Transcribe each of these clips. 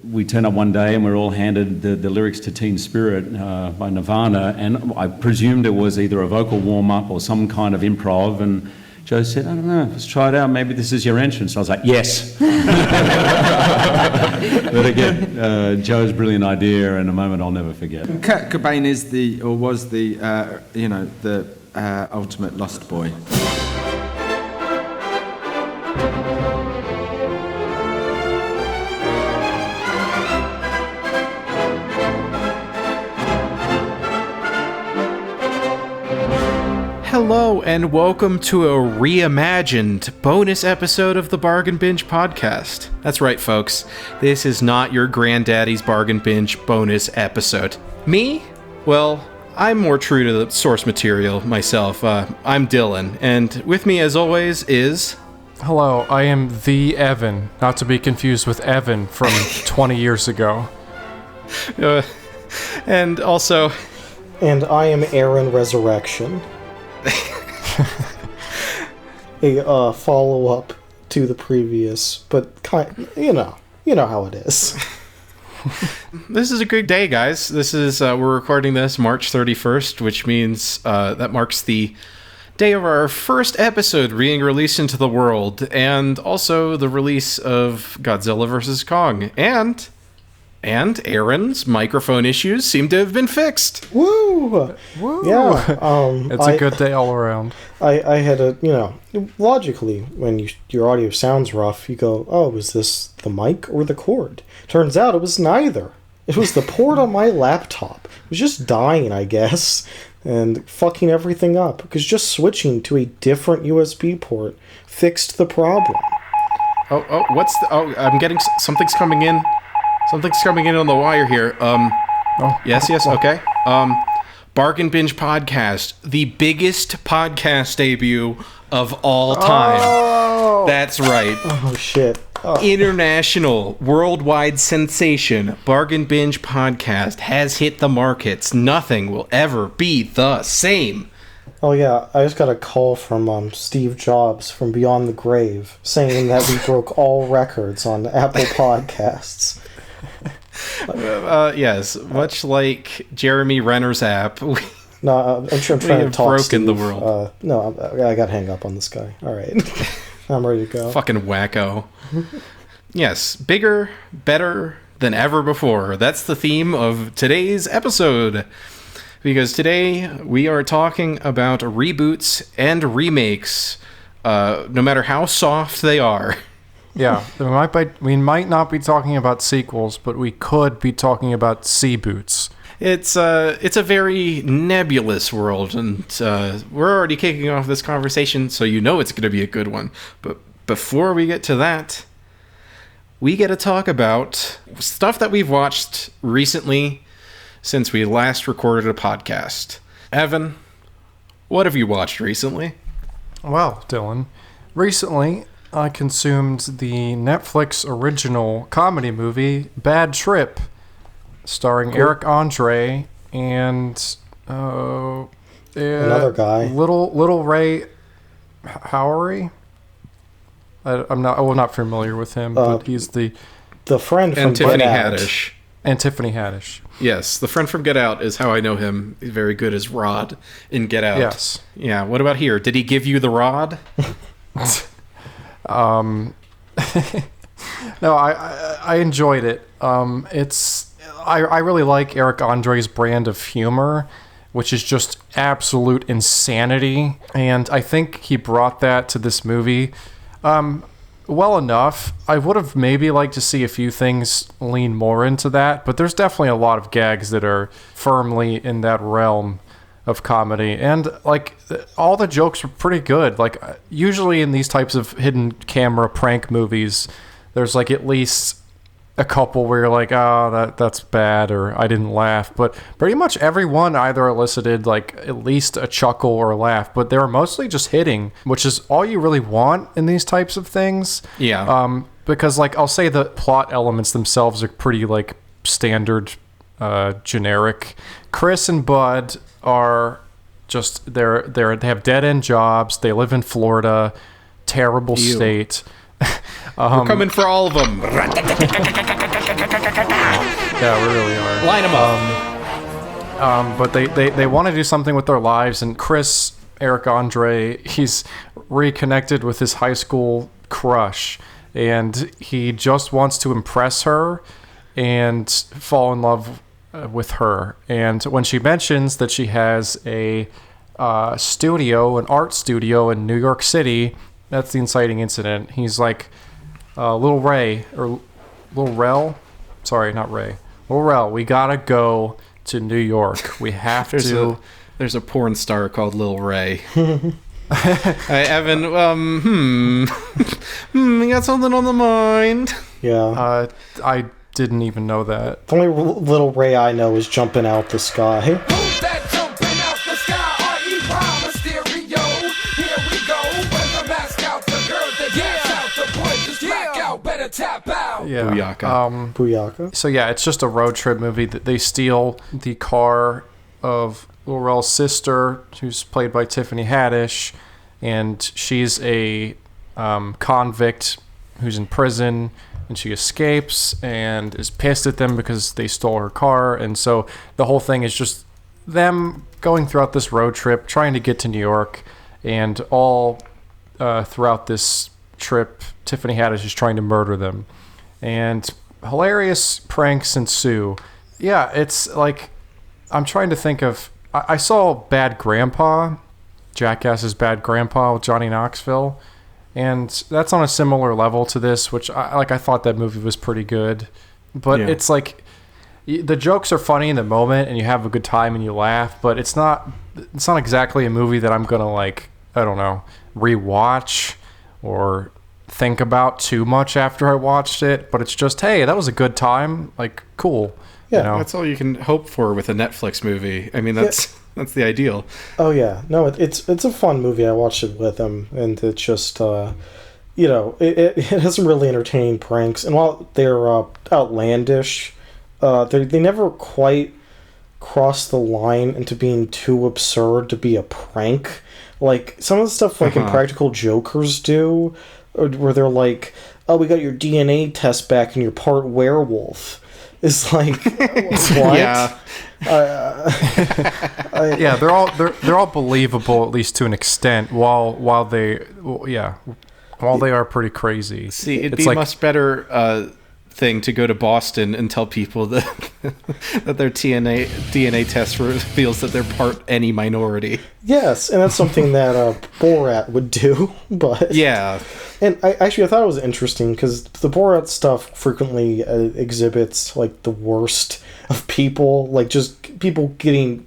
we turn up one day and we're all handed the lyrics to Teen Spirit by Nirvana, and I presumed it was either a vocal warm-up or some kind of improv, and Joe said, I don't know, let's try it out, maybe this is your entrance. I was like, yes. But again, Joe's brilliant idea and a moment I'll never forget. Kurt Cobain was the ultimate lost boy. Hello and welcome to a reimagined bonus episode of the Bargain Binge podcast. That's right, folks. This is not your granddaddy's Bargain Binge bonus episode. Me? Well, I'm more true to the source material myself. I'm Dylan, and with me as always is... Hello, I am the Evan, not to be confused with Evan from 20 years ago. And also... And I am Aaron Resurrection. A follow-up to the previous, but you know how it is. This is a good day, guys. This is we're recording this March 31st, which means that marks the day of our first episode being released into the world, and also the release of Godzilla vs. Kong, and Aaron's microphone issues seem to have been fixed. Woo! Woo! Yeah, it's a good day all around. I had logically, when your audio sounds rough, you go, oh, is this the mic or the cord? Turns out it was neither. It was the port on my laptop. It was just dying, I guess, and fucking everything up, because just switching to a different USB port fixed the problem. I'm getting... Something's coming in. Something's coming in on the wire here. Yes, okay. Bargain Binge Podcast, the biggest podcast debut of all time. Oh! That's right. Oh, shit. Oh. International, worldwide sensation, Bargain Binge Podcast has hit the markets. Nothing will ever be the same. Oh, yeah, I just got a call from Steve Jobs from Beyond the Grave saying that we broke all records on Apple Podcasts. Yes, much like Jeremy Renner's app. I'm trying to talk broken Steve. The world. I got to hang up on this guy. All right. I'm ready to go. Fucking wacko. Yes, bigger, better than ever before. That's the theme of today's episode. Because today we are talking about reboots and remakes, no matter how soft they are. Yeah, we might not be talking about sequels, but we could be talking about sea-boots. It's a very nebulous world, and we're already kicking off this conversation, so you know it's going to be a good one. But before we get to that, we get to talk about stuff that we've watched recently since we last recorded a podcast. Evan, what have you watched recently? Well, Dylan, recently I consumed the Netflix original comedy movie Bad Trip, starring Eric Andre and another guy, Little Ray Howery. I'm not familiar with him, but he's the friend from Tiffany Get Out. Haddish. And Tiffany Haddish. Yes, the friend from Get Out is how I know him. He's very good as Rod in Get Out. Yes. Yeah. What about here? Did he give you the rod? No, I enjoyed it. I really like Eric Andre's brand of humor, which is just absolute insanity, and I think he brought that to this movie well enough. I would have maybe liked to see a few things lean more into that, but there's definitely a lot of gags that are firmly in that realm of comedy, and like all the jokes were pretty good. Like usually in these types of hidden camera prank movies, there's like at least a couple where you're like, oh, that's bad, or I didn't laugh, but pretty much everyone either elicited like at least a chuckle or a laugh, but they were mostly just hitting, which is all you really want in these types of things. Yeah. Because like I'll say the plot elements themselves are pretty like standard, generic. Chris and Bud are just they have dead end jobs. They live in Florida, terrible state. We're coming for all of them. Yeah, we really are. Line them up. But they want to do something with their lives, and Chris, Eric Andre, he's reconnected with his high school crush, and he just wants to impress her and fall in love with her. And when she mentions that she has a studio, an art studio in New York City, that's the inciting incident. He's like, Little Ray, or Little Rel, sorry, not Ray, Little Rel, we gotta go to New York. We have to. There's a porn star called Lil Ray. Evan, you got something on the mind? Yeah. I didn't even know that. The only little Ray I know is jumping out the sky. Who's that jumping out the sky? R.E. Prime Mysterio. Here we go. When the mask out, the girls they gas out, the boys just black out. Better tap out. Yeah. Booyaka. Booyaka. So yeah, it's just a road trip movie. That they steal the car of Lil Rel's sister, who's played by Tiffany Haddish, and she's a convict who's in prison, and she escapes and is pissed at them because they stole her car. And so the whole thing is just them going throughout this road trip, trying to get to New York, and all throughout this trip, Tiffany Haddish is trying to murder them. And hilarious pranks ensue. Yeah, it's like, I'm trying to think of, I saw Bad Grandpa, Jackass's Bad Grandpa with Johnny Knoxville, and that's on a similar level to this, which I thought that movie was pretty good. But Yeah. it's like, the jokes are funny in the moment and you have a good time and you laugh, but it's not exactly a movie that I'm gonna, like, I don't know, rewatch or think about too much after I watched it. But it's just, hey, that was a good time, like, cool. Yeah, you know? That's all you can hope for with a Netflix movie. I mean, that's the ideal. Oh yeah, no, it's a fun movie. I watched it with him, and it's just it has some really entertaining pranks. And while they're outlandish, they never quite cross the line into being too absurd to be a prank. Like some of the stuff like Impractical Jokers do, where they're like, "Oh, we got your DNA test back, and you're part werewolf." It's like, what? Yeah. Yeah, they're all believable, at least to an extent, while they are pretty crazy. See, it'd It's be like, a much better thing to go to Boston and tell people that that their DNA test reveals that they're part any minority. Yes, and that's something that Borat would do. But Yeah. and I thought it was interesting because the Borat stuff frequently exhibits like the worst of people, like just people getting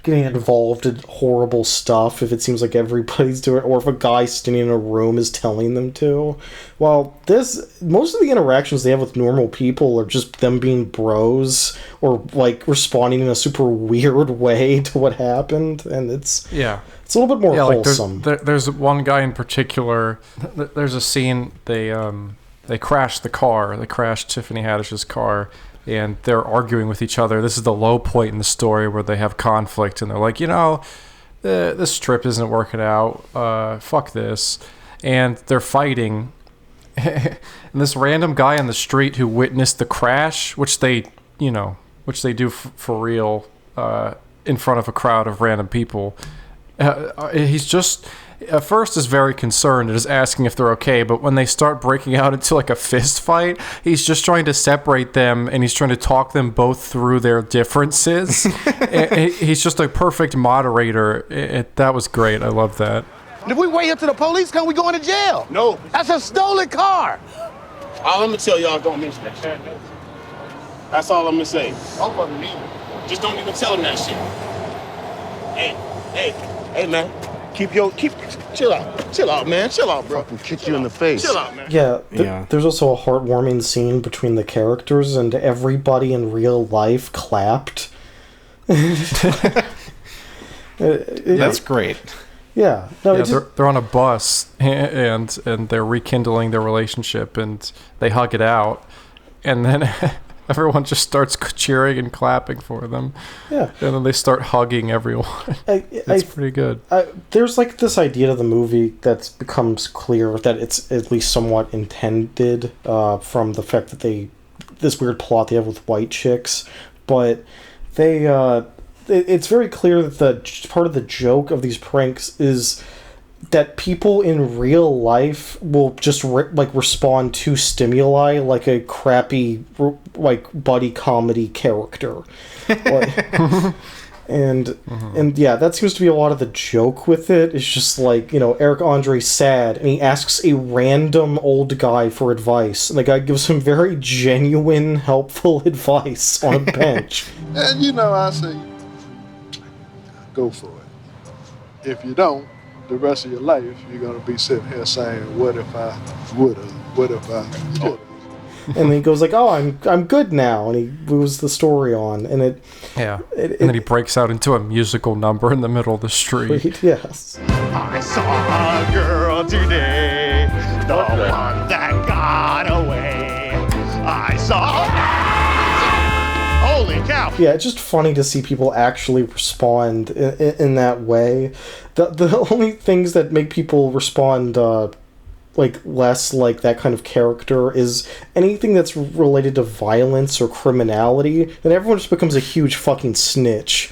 involved in horrible stuff if it seems like everybody's doing it, or if a guy standing in a room is telling them to. While most of the interactions they have with normal people are just them being bros or like responding in a super weird way to what happened, and it's a little bit more wholesome. There's one guy in particular. There's a scene they crash the car. They crash Tiffany Haddish's car, and they're arguing with each other. This is the low point in the story where they have conflict, and they're like, this trip isn't working out. Fuck this, and they're fighting. And this random guy on the street who witnessed the crash, which they do for real, in front of a crowd of random people. He's just at first is very concerned and is asking if they're okay, but when they start breaking out into like a fist fight, he's just trying to separate them, and he's trying to talk them both through their differences. He's just a perfect moderator. That was great. I love that. If we wait here till the police come, we going to jail. No. That's a stolen car. All I'm gonna tell y'all, don't mention that shit. That's all I'm gonna say. Just don't even tell him that shit. Hey, man. Chill out, man. Chill out, bro. Fucking kick you in the face. Chill out, man. Yeah, there's also a heartwarming scene between the characters, and everybody in real life clapped. That's great. Yeah, no, Yeah, it's just, they're on a bus and they're rekindling their relationship, and they hug it out, and then everyone just starts cheering and clapping for them. yeah. And then they start hugging everyone. It's pretty good. There's like this idea to the movie that becomes clear that it's at least somewhat intended from the fact that they this weird plot they have with white chicks, but they it's very clear that part of the joke of these pranks is that people in real life will just respond to stimuli like a crappy like buddy comedy character. Like, and yeah, that seems to be a lot of the joke with it. It's just like, Eric Andre's sad and he asks a random old guy for advice, and the guy gives him very genuine, helpful advice on a bench. And I say, go for it. If you don't, the rest of your life, you're going to be sitting here saying, what if I would've, what if I should've. And then he goes like, "Oh, I'm good now," and he moves the story on, and and then he breaks out into a musical number in the middle of the street. Yes. I saw a girl today, the one that got away. I saw. Holy cow! Yeah, it's just funny to see people actually respond in that way. The only things that make people respond less like that kind of character is anything that's related to violence or criminality, and everyone just becomes a huge fucking snitch.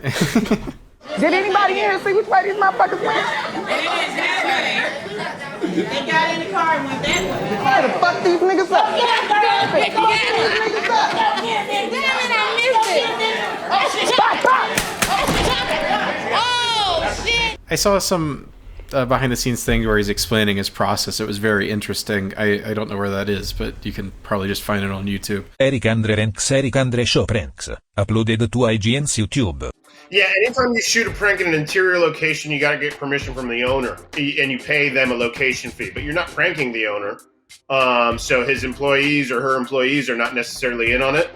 Did anybody here see which way these motherfuckers went? They got in the car and went that way. I had to fuck these niggas up. I saw some behind the scenes thing where he's explaining his process. It was very interesting. I don't know where that is, but you can probably just find it on YouTube. Eric Andre Show Pranks. Uploaded to IGN's YouTube. Yeah, anytime you shoot a prank in an interior location, you got to get permission from the owner, and you pay them a location fee. But you're not pranking the owner, so his employees or her employees are not necessarily in on it.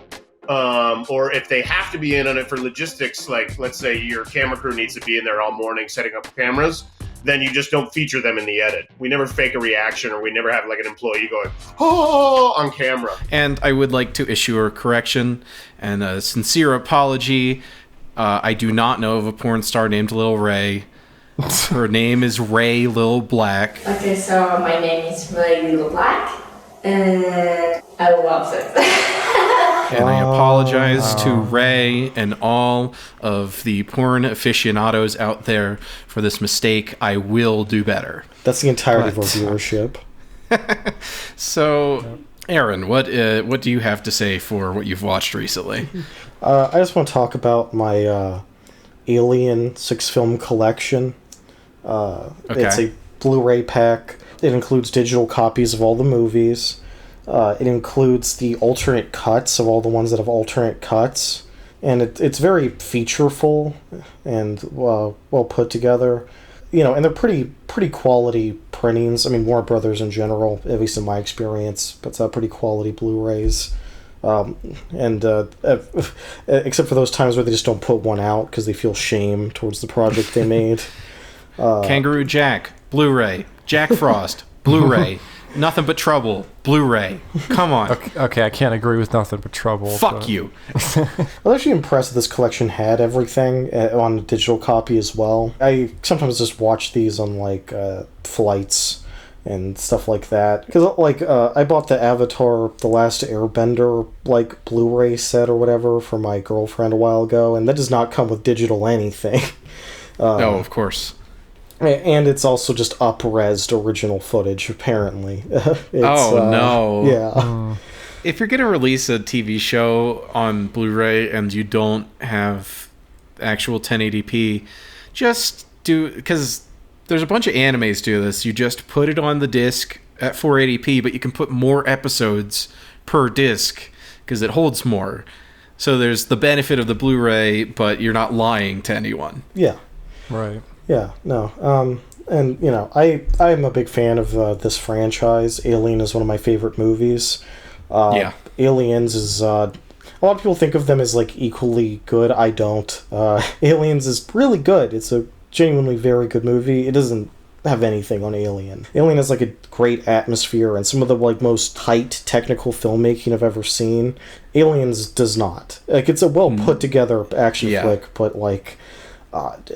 Or if they have to be in on it for logistics, like let's say your camera crew needs to be in there all morning setting up cameras, then you just don't feature them in the edit. We never fake a reaction, or we never have like an employee going, "Oh," on camera. And I would like to issue a correction and a sincere apology. I do not know of a porn star named Lil Ray. Her name is Ray Lil Black. Okay, so my name is Ray Lil Black, and I love it. And I apologize to Ray and all of the porn aficionados out there for this mistake. I will do better. That's the entirety of our viewership. So, Aaron, what do you have to say for what you've watched recently? I just want to talk about my Alien 6-film collection. It's a Blu-ray pack. It includes digital copies of all the movies. It includes the alternate cuts of all the ones that have alternate cuts. And it's very featureful and well put together. And they're pretty quality printings. I mean, Warner Brothers in general, at least in my experience, puts out pretty quality Blu-rays. Except for those times where they just don't put one out because they feel shame towards the project they made. Kangaroo Jack, Blu-ray. Jack Frost, Blu-ray. Nothing But Trouble, Blu-ray. Come on. Okay, I can't agree with Nothing But Trouble. Fuck you. I was actually impressed that this collection had everything on a digital copy as well. I sometimes just watch these on flights and stuff like that. Because I bought the Avatar The Last Airbender Blu-ray set or whatever for my girlfriend a while ago, and that does not come with digital anything. No, of course. And it's also just up-resed original footage, apparently. No. Yeah. If you're going to release a TV show on Blu-ray and you don't have actual 1080p, just do... Because there's a bunch of animes do this. You just put it on the disc at 480p, but you can put more episodes per disc because it holds more. So there's the benefit of the Blu-ray, but you're not lying to anyone. Yeah. Right. Yeah, no. I'm a big fan of this franchise. Alien is one of my favorite movies. Aliens is... a lot of people think of them as equally good. I don't. Aliens is really good. It's a genuinely very good movie. It doesn't have anything on Alien. Alien has a great atmosphere and some of the most tight technical filmmaking I've ever seen. Aliens does not. It's a well put together action flick, but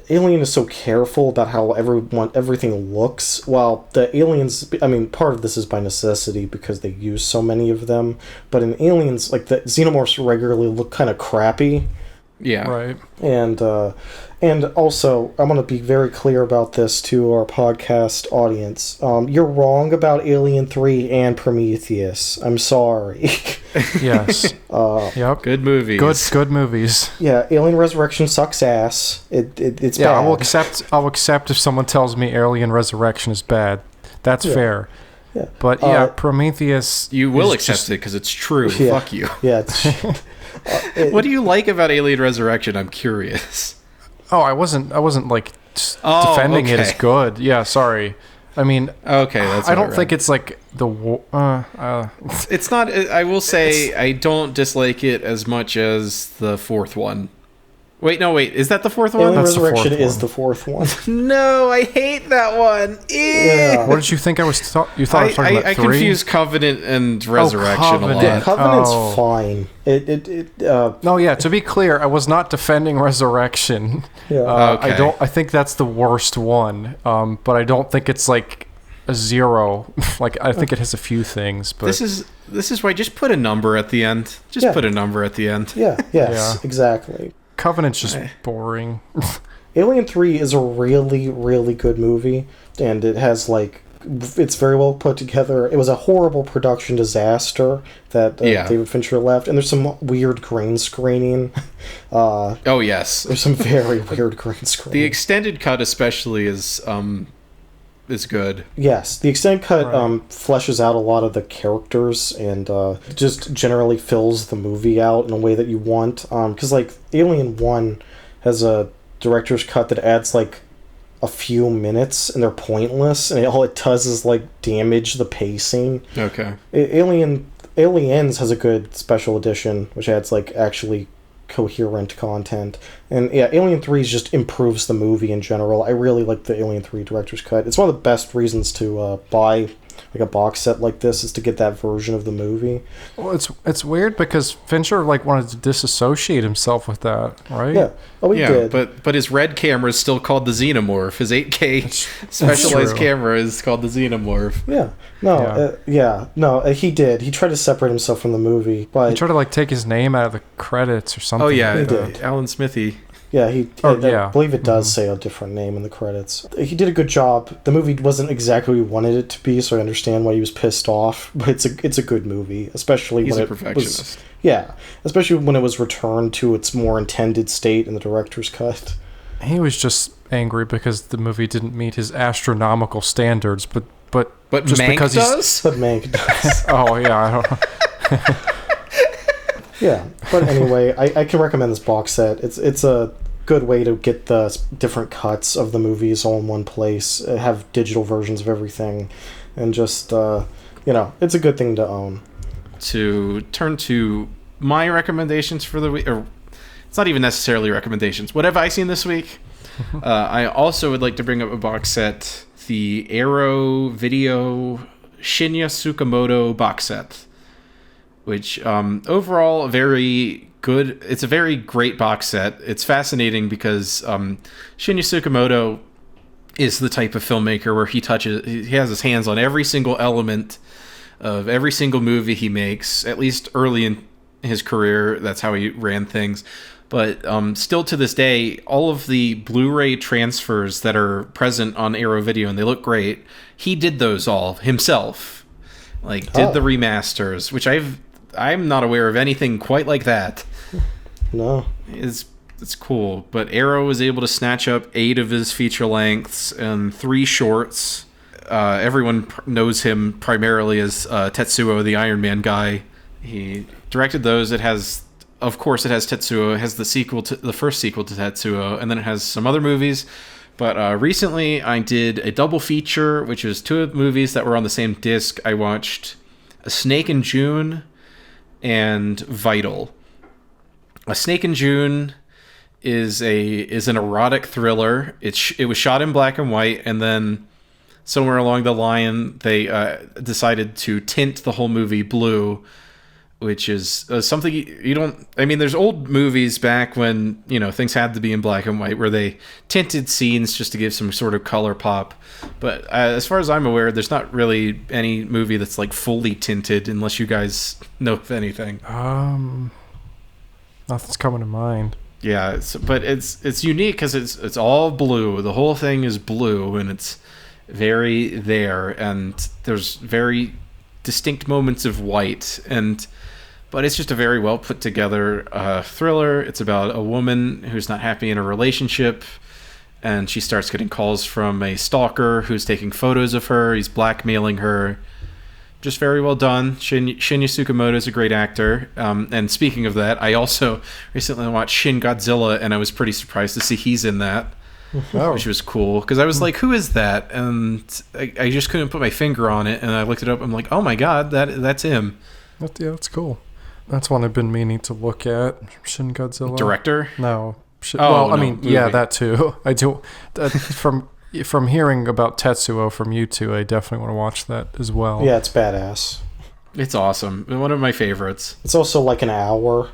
Alien is so careful about how everything looks. While the aliens, I mean, part of this is by necessity because they use so many of them. But in Aliens, like the xenomorphs regularly look kind of crappy. Yeah. Right. And also, I'm going to be very clear about this to our podcast audience. You're wrong about Alien 3 and Prometheus. I'm sorry. Yes. Yep. Good movies. Good movies. Yeah, Alien Resurrection sucks ass. It's Yeah, bad. I'll accept if someone tells me Alien Resurrection is bad. That's fair. Yeah. But yeah, Prometheus. You will is accept just- it because it's true. Yeah. Fuck you. Yeah. What do you like about Alien Resurrection? I'm curious. Oh, I wasn't like defending it as okay. good. Yeah, sorry. I mean, Okay, that's I all don't right. think it's like the. It's not. I will say I don't dislike it as much as the fourth one. Wait, is that the fourth one? Alien That's the Resurrection fourth is one. the fourth one. No, I hate that one. Yeah. What did you think I was? You thought I was talking about I 3? confuse Covenant and Resurrection a Covenant. lot. Yeah, Covenant's Oh. fine. No, yeah. To be clear, I was not defending Resurrection. Yeah. Okay. I think that's the worst one. But I don't think it's like a 0. Like I think it has a few things. But This is why just put a number at the end. Just Yeah. put a number at the end. Yeah, yes, Yeah. exactly. Covenant's just boring. Alien 3 is a really, really good movie, and it has, like, it's very well put together. It was a horrible production disaster that David Fincher left, and there's some weird green screening. Oh, yes. There's some very weird green screening. The extended cut especially is good. Yes, the extended cut fleshes out a lot of the characters and just generally fills the movie out in a way that you want. Because, like, Alien 1 has a director's cut that adds, like, a few minutes, and they're pointless, and all it does is, like, damage the pacing. Okay. Aliens has a good special edition, which adds, like, actually coherent content. And yeah, Alien 3 just improves the movie in general. I really like the Alien 3 director's cut. It's one of the best reasons to buy like a box set like this, is to get that version of the movie. Well, it's weird because Fincher like wanted to disassociate himself with that, right? Yeah. Oh, he did. But his red camera is still called the Xenomorph. His 8K specialized true. camera is called the Xenomorph. Yeah. No, he did. He tried to separate himself from the movie, but He tried to like take his name out of the credits or something. Oh yeah, He did. Alan Smithy. yeah, I believe it Mm-hmm. does say a different name in the credits. He did a good job. The movie wasn't exactly what he wanted it to be, so I understand why he was pissed off. But it's a good movie, especially He's when a it perfectionist. was. Yeah, especially when it was returned to its more intended state in the director's cut. He was just angry because the movie didn't meet his astronomical standards, but just Mank because does? But Mank does. Oh yeah, I don't. Yeah, but anyway, I can recommend this box set. It's a good way to get the different cuts of the movies all in one place, have digital versions of everything, and just it's a good thing to own. To turn to my recommendations for the week, or it's not even necessarily recommendations. What have I seen this week? I also would like to bring up a box set, the Arrow Video Shinya Tsukamoto box set, which overall very good. It's a very great box set. It's fascinating because Shinya Tsukamoto is the type of filmmaker where he has his hands on every single element of every single movie he makes, at least early in his career. That's how he ran things. But still to this day, all of the Blu-ray transfers that are present on Arrow Video, and they look great, he did those all himself. Did the remasters, which I'm not aware of anything quite like that. No. It's cool. But Arrow was able to snatch up 8 of his feature lengths and 3 shorts. Everyone knows him primarily as Tetsuo, the Iron Man guy. He directed those. It has Tetsuo. It has the first sequel to Tetsuo, and then it has some other movies. But recently, I did a double feature, which was 2 movies that were on the same disc. I watched A Snake in June and Vital. A Snake in June is an erotic thriller. It was shot in black and white, and then somewhere along the line, they decided to tint the whole movie blue, which is something you don't. I mean, there's old movies back when things had to be in black and white, where they tinted scenes just to give some sort of color pop. But as far as I'm aware, there's not really any movie that's like fully tinted, unless you guys know of anything. Nothing's coming to mind. Yeah, but it's unique because it's all blue. The whole thing is blue, and it's very there, and there's very distinct moments of white, but it's just a very well put together thriller. It's about a woman who's not happy in a relationship, and she starts getting calls from a stalker who's taking photos of her. He's blackmailing her. Just very well done. Shinya Tsukamoto is a great actor. And speaking of that, I also recently watched Shin Godzilla, and I was pretty surprised to see he's in that, which was cool. Because I was like, who is that? And I just couldn't put my finger on it. And I looked it up. I'm like, oh my God, that's him. That's cool. That's one I've been meaning to look at. Shin Godzilla. Director? No. Movie. That too. I do. From hearing about Tetsuo from you two, I definitely want to watch that as well. Yeah, it's badass. It's awesome. One of my favorites. It's also like an hour.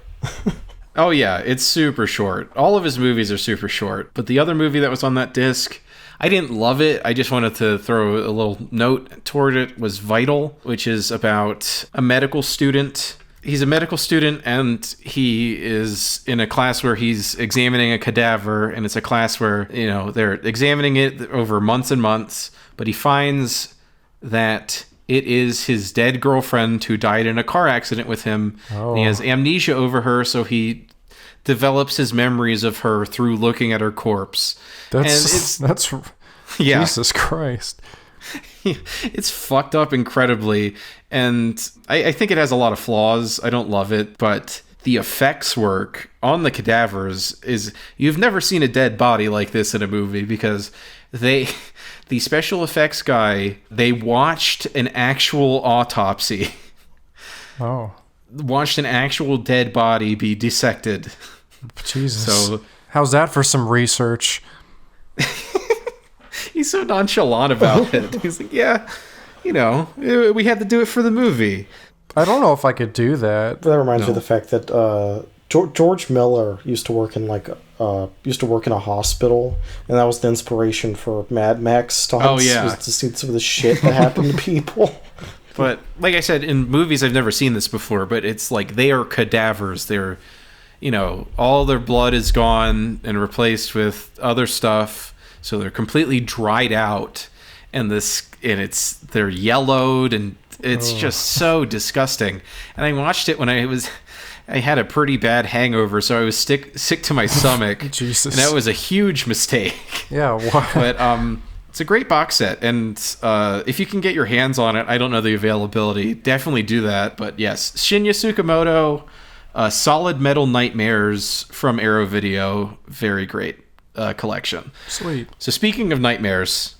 Oh yeah, it's super short. All of his movies are super short. But the other movie that was on that disc, I didn't love it. I just wanted to throw a little note toward it, was Vital, which is about a medical student. He's a medical student, and he is in a class where he's examining a cadaver, and it's a class where, they're examining it over months and months, but he finds that it is his dead girlfriend who died in a car accident with him. Oh. And he has amnesia over her, so he develops his memories of her through looking at her corpse. That's yeah. Jesus Christ. It's fucked up incredibly, and I think it has a lot of flaws. I don't love it, but the effects work on the cadavers is... You've never seen a dead body like this in a movie, because the special effects guy, they watched an actual autopsy. Oh. Watched an actual dead body be dissected. Jesus. So how's that for some research? He's so nonchalant about it. He's like, yeah, we had to do it for the movie. I don't know if I could do that. That reminds me of the fact that George Miller used to work in a hospital, and that was the inspiration for Mad Max stunts. Oh yeah, was to see some of the shit that happened to people. But like I said, in movies I've never seen this before, but it's like they are cadavers. They're, all their blood is gone and replaced with other stuff. So they're completely dried out, and they're yellowed, and it's just so disgusting. And I watched it when I had a pretty bad hangover, so I was sick to my stomach. Jesus. And that was a huge mistake. Yeah, why? But it's a great box set, and if you can get your hands on it, I don't know the availability, definitely do that. But yes, Shinya Tsukamoto, Solid Metal Nightmares from Arrow Video, very great collection. Sweet. So speaking of nightmares,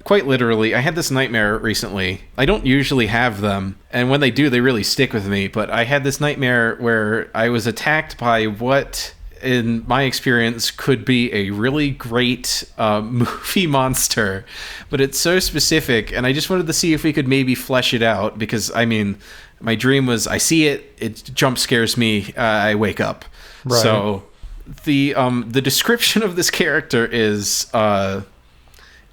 quite literally, I had this nightmare recently. I don't usually have them, and when they do, they really stick with me. But I had this nightmare where I was attacked by what, in my experience, could be a really great movie monster. But it's so specific, and I just wanted to see if we could maybe flesh it out, because, my dream was I see it, it jump scares me, I wake up. Right. So the description of this character is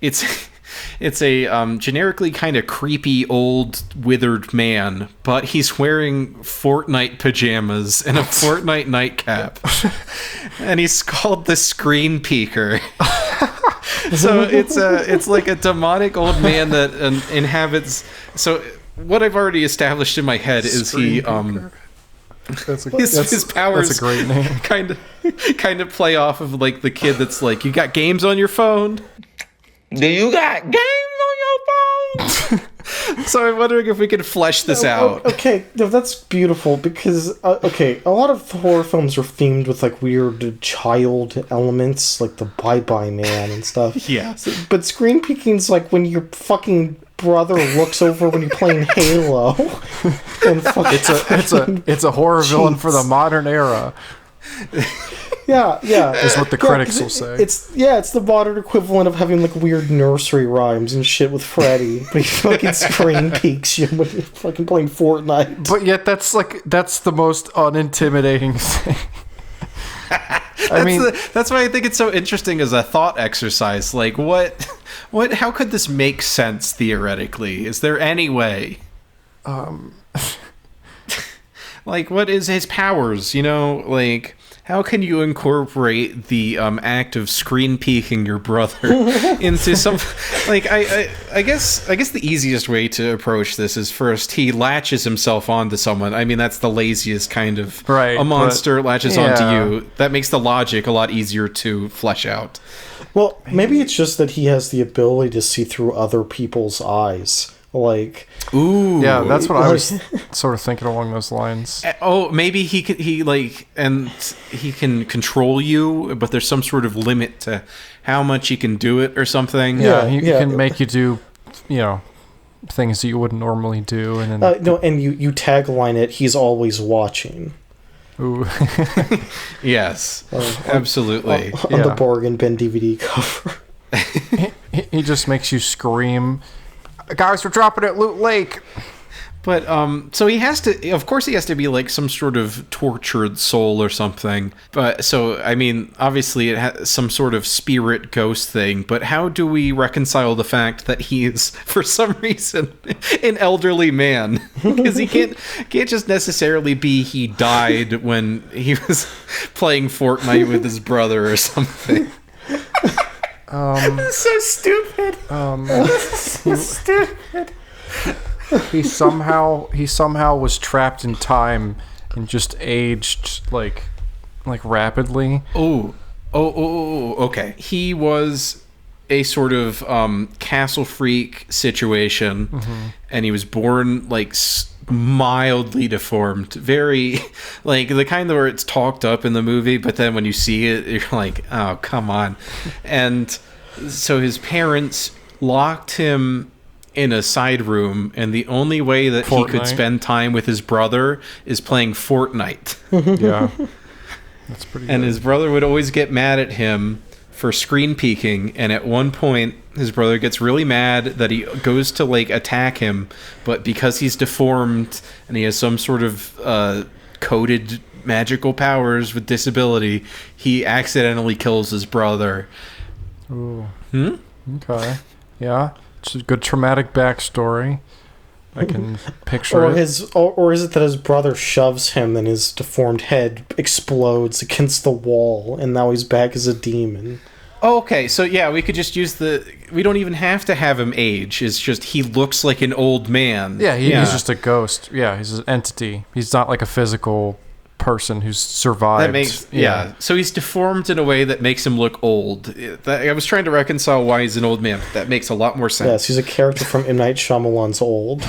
it's a generically kind of creepy old withered man, but he's wearing Fortnite pajamas and a Fortnite nightcap, and he's called the Screen Peeker. So it's like a demonic old man that inhabits. So what I've already established in my head is his powers. That's a great name. Kind of play off of like the kid that's like, you got games on your phone? Do you got games on your phone? So I'm wondering if we could flesh this out. Okay, no, that's beautiful because a lot of horror films are themed with like weird child elements, like the Bye Bye Man and stuff. Yeah. But screen peeking's like when your fucking brother looks over when you're playing Halo. And It's a horror villain for the modern era. Yeah, is what the critics will say. It's the modern equivalent of having like weird nursery rhymes and shit with Freddy, but he fucking screen peeks you when you're fucking playing Fortnite. But yet that's the most unintimidating thing. That's why I think it's so interesting as a thought exercise. Like, how could this make sense theoretically? Is there any way? Like, what is his powers? You know, like, how can you incorporate the act of screen peeking your brother into some? Like, I guess the easiest way to approach this is first he latches himself onto someone. I mean, that's the laziest kind of right. A monster latches onto you. That makes the logic a lot easier to flesh out. Well, maybe it's just that he has the ability to see through other people's eyes. Like, ooh, yeah, that's what I was sort of thinking along those lines. Oh, maybe he can control you, but there's some sort of limit to how much he can do it or something. Yeah, he can make you do, things that you wouldn't normally do, and then no, and you tagline it. He's always watching. Ooh, yes, absolutely. On the bargain bin DVD cover, he just makes you scream. Guys, we're dropping at Loot Lake. But, so he has to, of course he has to be like some sort of tortured soul or something. But, so, I mean, obviously it has some sort of spirit ghost thing, but how do we reconcile the fact that he is, for some reason, an elderly man? Because he can't just necessarily be he died when he was playing Fortnite with his brother or something. This is so stupid. This is so stupid. He somehow was trapped in time and just aged like rapidly. Oh, okay. He was a sort of castle freak situation, and he was born like mildly deformed, very like the kind where it's talked up in the movie, but then when you see it, you're like, oh, come on. And so his parents locked him in a side room, and the only way that he could spend time with his brother is playing Fortnite. Yeah, that's pretty good. And his brother would always get mad at him for screen peeking, and at one point his brother gets really mad that he goes to like attack him, but because he's deformed and he has some sort of coded magical powers with disability, he accidentally kills his brother. Ooh. Okay. Yeah, it's a good traumatic backstory. I can picture it. Or is it that his brother shoves him and his deformed head explodes against the wall, and now he's back as a demon? Oh, okay, so yeah, we could just use we don't even have to have him age. It's just he looks like an old man. Yeah, he's just a ghost. Yeah, he's an entity. He's not like a physical person who's survived. That makes so he's deformed in a way that makes him look old. I was trying to reconcile why he's an old man, but that makes a lot more sense. Yes, he's a character from M. Night Shyamalan's Old.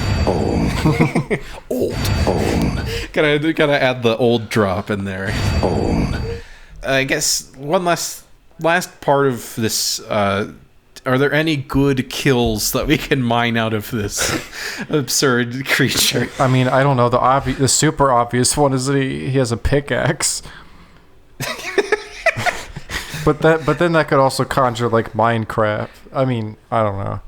Old. Gotta add the old drop in there. Old. I guess one last part of this. Are there any good kills that we can mine out of this absurd creature? I mean, I don't know. The super obvious one is that he has a pickaxe. but then that could also conjure like Minecraft. I mean, I don't know.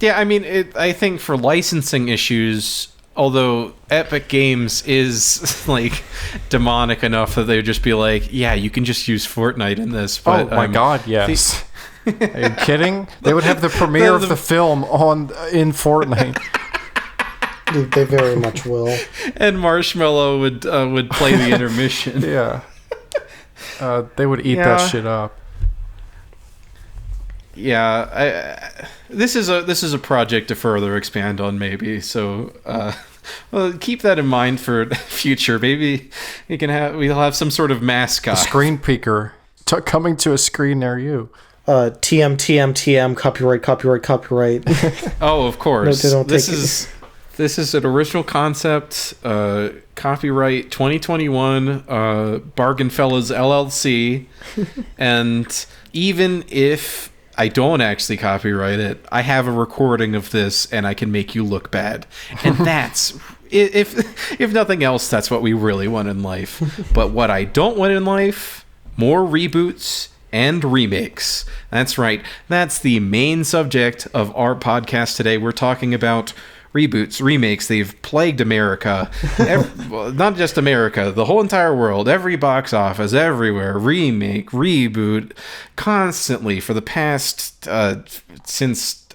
Yeah, I mean, I think for licensing issues, although Epic Games is like demonic enough that they would just be like, yeah, you can just use Fortnite in this. But, oh my god, yes. Are you kidding? They would have the premiere of the film in Fortnite. They very much will. And Marshmallow would play the intermission. Yeah. They would eat that shit up. Yeah, this is a project to further expand on, maybe. So, well, keep that in mind for future. Maybe we'll have some sort of mascot. A screen peeker coming to a screen near you. TM, copyright. Oh, of course. No, this is an original concept. Copyright 2021. Bargain Fellas LLC. And even if I don't actually copyright it, I have a recording of this, and I can make you look bad. And that's if nothing else, that's what we really want in life. But what I don't want in life, more reboots and remakes. That's right. That's the main subject of our podcast today. We're talking about reboots, remakes. They've plagued America. Well, not just America, the whole entire world, every box office, everywhere. Remake, reboot, constantly for the past, since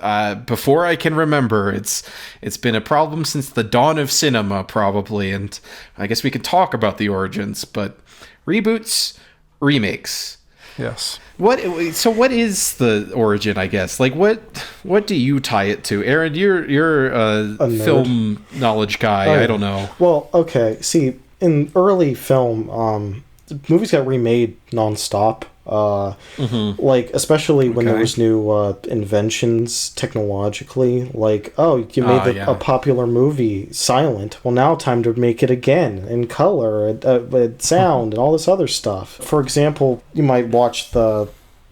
before I can remember. It's been a problem since the dawn of cinema, probably. And I guess we can talk about the origins, but reboots, remakes. Yes. What is the origin, I guess? Like what do you tie it to? Aaron, you're a film knowledge guy. Oh, yeah. I don't know. Well, okay. See, in early film, movies got remade nonstop. Like, especially when there was new inventions technologically. Like, oh, you made a popular movie silent. Well, now time to make it again in color, with sound, and all this other stuff. For example, you might watch the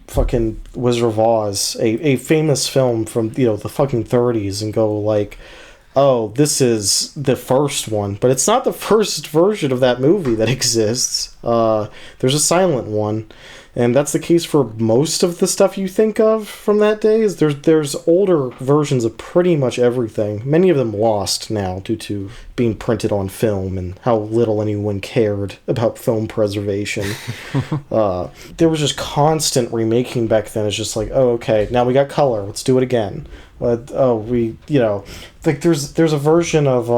fucking Wizard of Oz, a famous film from, the fucking 30s, and go like, oh, this is the first one, but it's not the first version of that movie that exists. There's a silent one, and that's the case for most of the stuff you think of from that day. There's older versions of pretty much everything. Many of them lost now due to being printed on film and how little anyone cared about film preservation. There was just constant remaking back then. It's just like, oh, okay, now we got color, let's do it again. Like there's a version of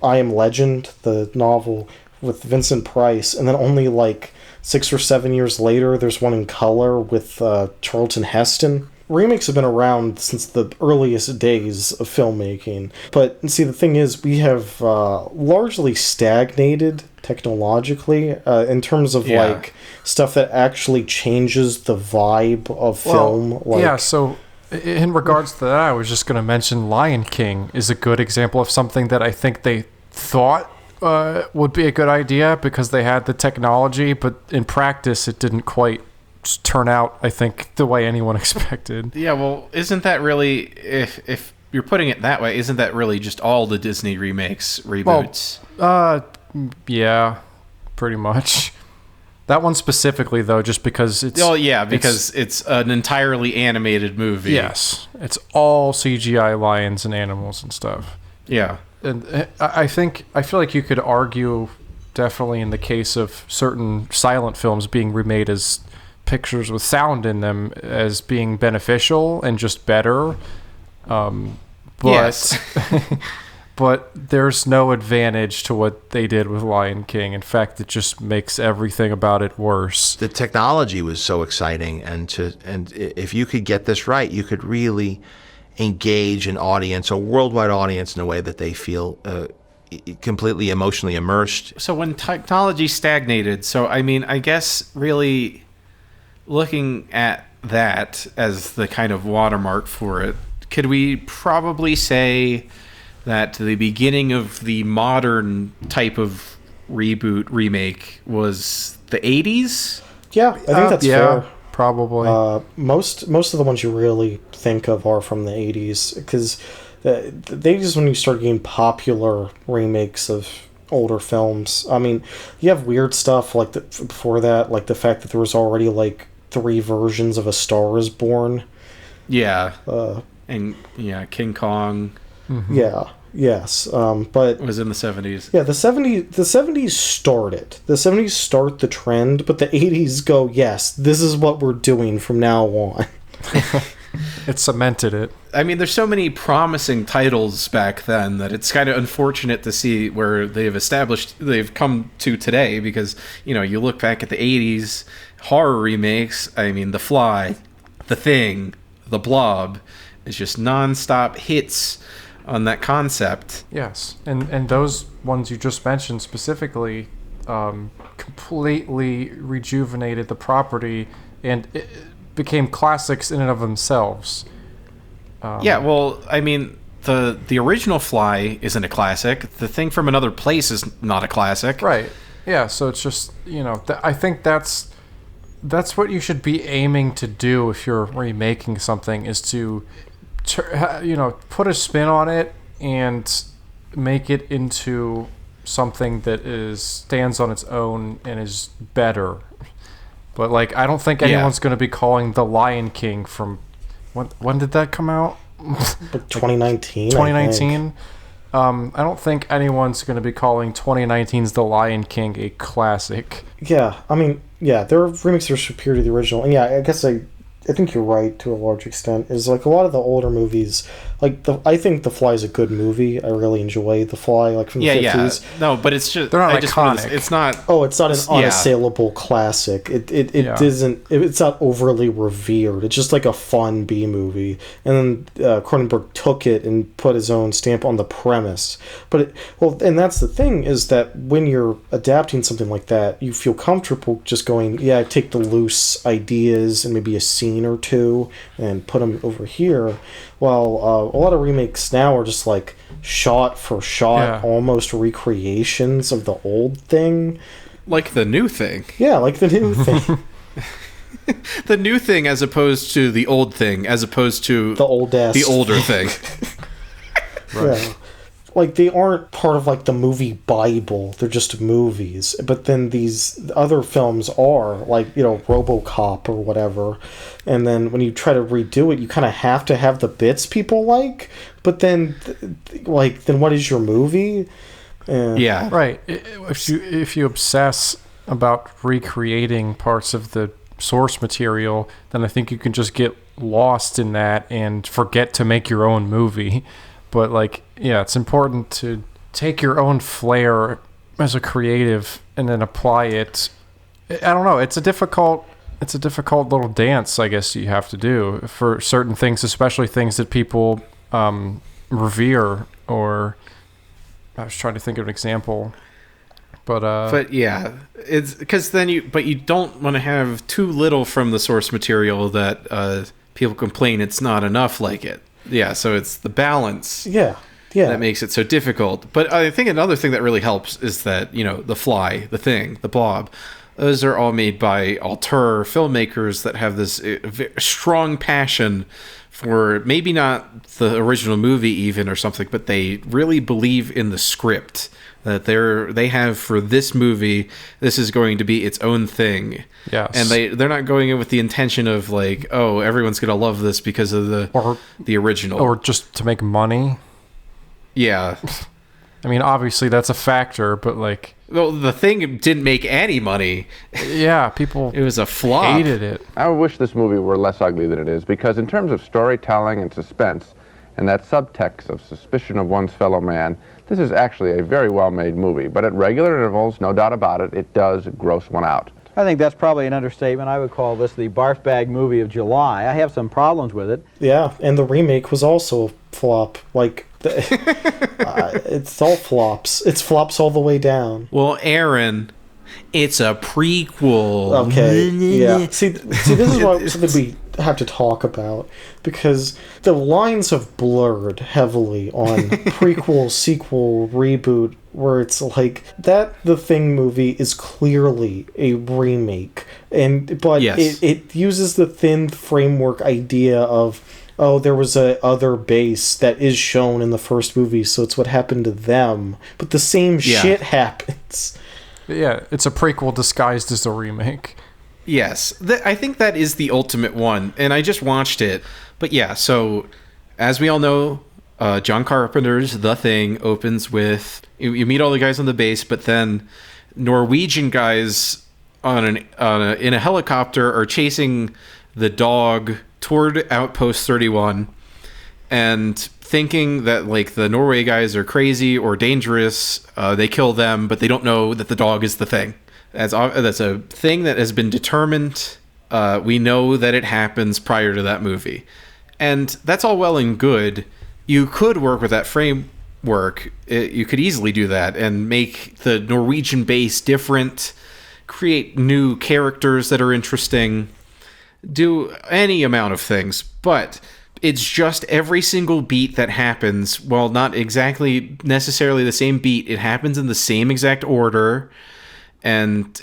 I Am Legend, the novel with Vincent Price, and then only like 6 or 7 years later there's one in color with Charlton Heston. Remakes have been around since the earliest days of filmmaking, but see, the thing is, we have largely stagnated technologically in terms of like stuff that actually changes the vibe of film. So in regards to that, I was just going to mention Lion King is a good example of something that I think they thought would be a good idea because they had the technology, but in practice it didn't quite turn out, I think, the way anyone expected. Yeah, well, isn't that really, if you're putting it that way, isn't that really just all the Disney remakes, reboots? Well, yeah, pretty much. That one specifically, though, just because it's... Oh, yeah, because it's an entirely animated movie. Yes. It's all CGI lions and animals and stuff. Yeah. And I feel like you could argue, definitely in the case of certain silent films being remade as pictures with sound in them, as being beneficial and just better. Yes. But there's no advantage to what they did with Lion King. In fact, it just makes everything about it worse. The technology was so exciting, and if you could get this right, you could really engage an audience, a worldwide audience, in a way that they feel completely emotionally immersed. So when technology stagnated, I guess really looking at that as the kind of watermark for it, could we probably say that the beginning of the modern type of reboot remake was the 80s? Yeah, I think that's fair. Probably. Most of the ones you really think of are from the 80s, because the 80s is when you start getting popular remakes of older films. I mean, you have weird stuff like before that, like the fact that there was already like 3 versions of A Star Is Born. Yeah. And King Kong. Mm-hmm. Yeah. Yes. But it was in the 70s. Yeah, the 70s started. The 70s start the trend, but the 80s go, yes, this is what we're doing from now on. It cemented it. I mean, there's so many promising titles back then that it's kind of unfortunate to see where they've come to today, because, you look back at the 80s horror remakes. I mean, The Fly, The Thing, The Blob, it's just non-stop hits on that concept. Yes, and those ones you just mentioned specifically completely rejuvenated the property, and it became classics in and of themselves. Yeah, well, I mean, the original Fly isn't a classic. The Thing from Another Place is not a classic. Right. Yeah, so it's just, I think that's what you should be aiming to do if you're remaking something, is to put a spin on it and make it into something that stands on its own and is better. But like, I don't think anyone's going to be calling The Lion King from when did that come out? Like 2019. 2019. I don't think anyone's going to be calling 2019's The Lion King a classic. Yeah, I mean, yeah, their remakes are superior to the original, and yeah, I guess I think you're right to a large extent. Is like a lot of the older movies, like I think The Fly is a good movie. I really enjoy The Fly, like from the 50s. Yeah, no, but it's just they're not I just wanted to- iconic. it's not. Oh, it's not an unassailable classic. It isn't. It's not overly revered. It's just like a fun B movie. And then Cronenberg took it and put his own stamp on the premise. But and that's the thing, is that when you're adapting something like that, you feel comfortable just going, yeah, take the loose ideas and maybe a scene or two and put them over here. While a lot of remakes now are just like shot for shot, almost recreations of the old thing. Like the new thing. Yeah, like the new thing. The new thing as opposed to the old thing, as opposed to the old-ass the older thing. Right. Yeah. Like, they aren't part of, like, the movie Bible. They're just movies. But then these other films are, like, you know, RoboCop or whatever. And then when you try to redo it, you kind of have to have the bits people like. But then, then what is your movie? Yeah. Right. If you obsess about recreating parts of the source material, then I think you can just get lost in that and forget to make your own movie. But like, yeah, it's important to take your own flair as a creative and then apply it. I don't know. It's a difficult little dance, I guess, you have to do for certain things, especially things that people revere. Or I was trying to think of an example, but yeah, it's because then you don't want to have too little from the source material that people complain it's not enough like it. Yeah, so it's the balance. Yeah. That makes it so difficult. But I think another thing that really helps is that, you know, The Fly, The Thing, The Blob, those are all made by auteur filmmakers that have this strong passion for maybe not the original movie even or something, but they really believe in the script that they have for this movie. This is going to be its own thing. Yes. And they're not going in with the intention of like, oh, everyone's going to love this because of the original. Or just to make money. Yeah. I mean, obviously that's a factor, but like... Well, The Thing didn't make any money. Yeah, people... It was a flop. Hated it. I wish this movie were less ugly than it is, because in terms of storytelling and suspense, and that subtext of suspicion of one's fellow man, this is actually a very well-made movie. But at regular intervals, no doubt about it, it does gross one out. I think that's probably an understatement. I would call this the barf bag movie of July. I have some problems with it. Yeah, and the remake was also a flop. Like, it's all flops. It's flops all the way down. Well, Aaron, it's a prequel. Okay, yeah. See, this is something we have to talk about, because the lines have blurred heavily on prequel, sequel, reboot, where it's like that The Thing movie is clearly a remake, but yes. it uses the thin framework idea of, oh, there was a other base that is shown in the first movie, so it's what happened to them, but the same shit happens. Yeah, it's a prequel disguised as a remake. Yes, I think that is the ultimate one, and I just watched it. But yeah, so as we all know, John Carpenter's The Thing opens with you meet all the guys on the base, but then Norwegian guys in a helicopter are chasing the dog toward Outpost 31, and thinking that like the Norway guys are crazy or dangerous, they kill them, but they don't know that the dog is the Thing. That's a thing that has been determined. We know that it happens prior to that movie. And that's all well and good. You could work with that framework. You could easily do that and make the Norwegian base different, create new characters that are interesting, do any amount of things. But it's just every single beat that happens, well, not exactly necessarily the same beat. It happens in the same exact order. And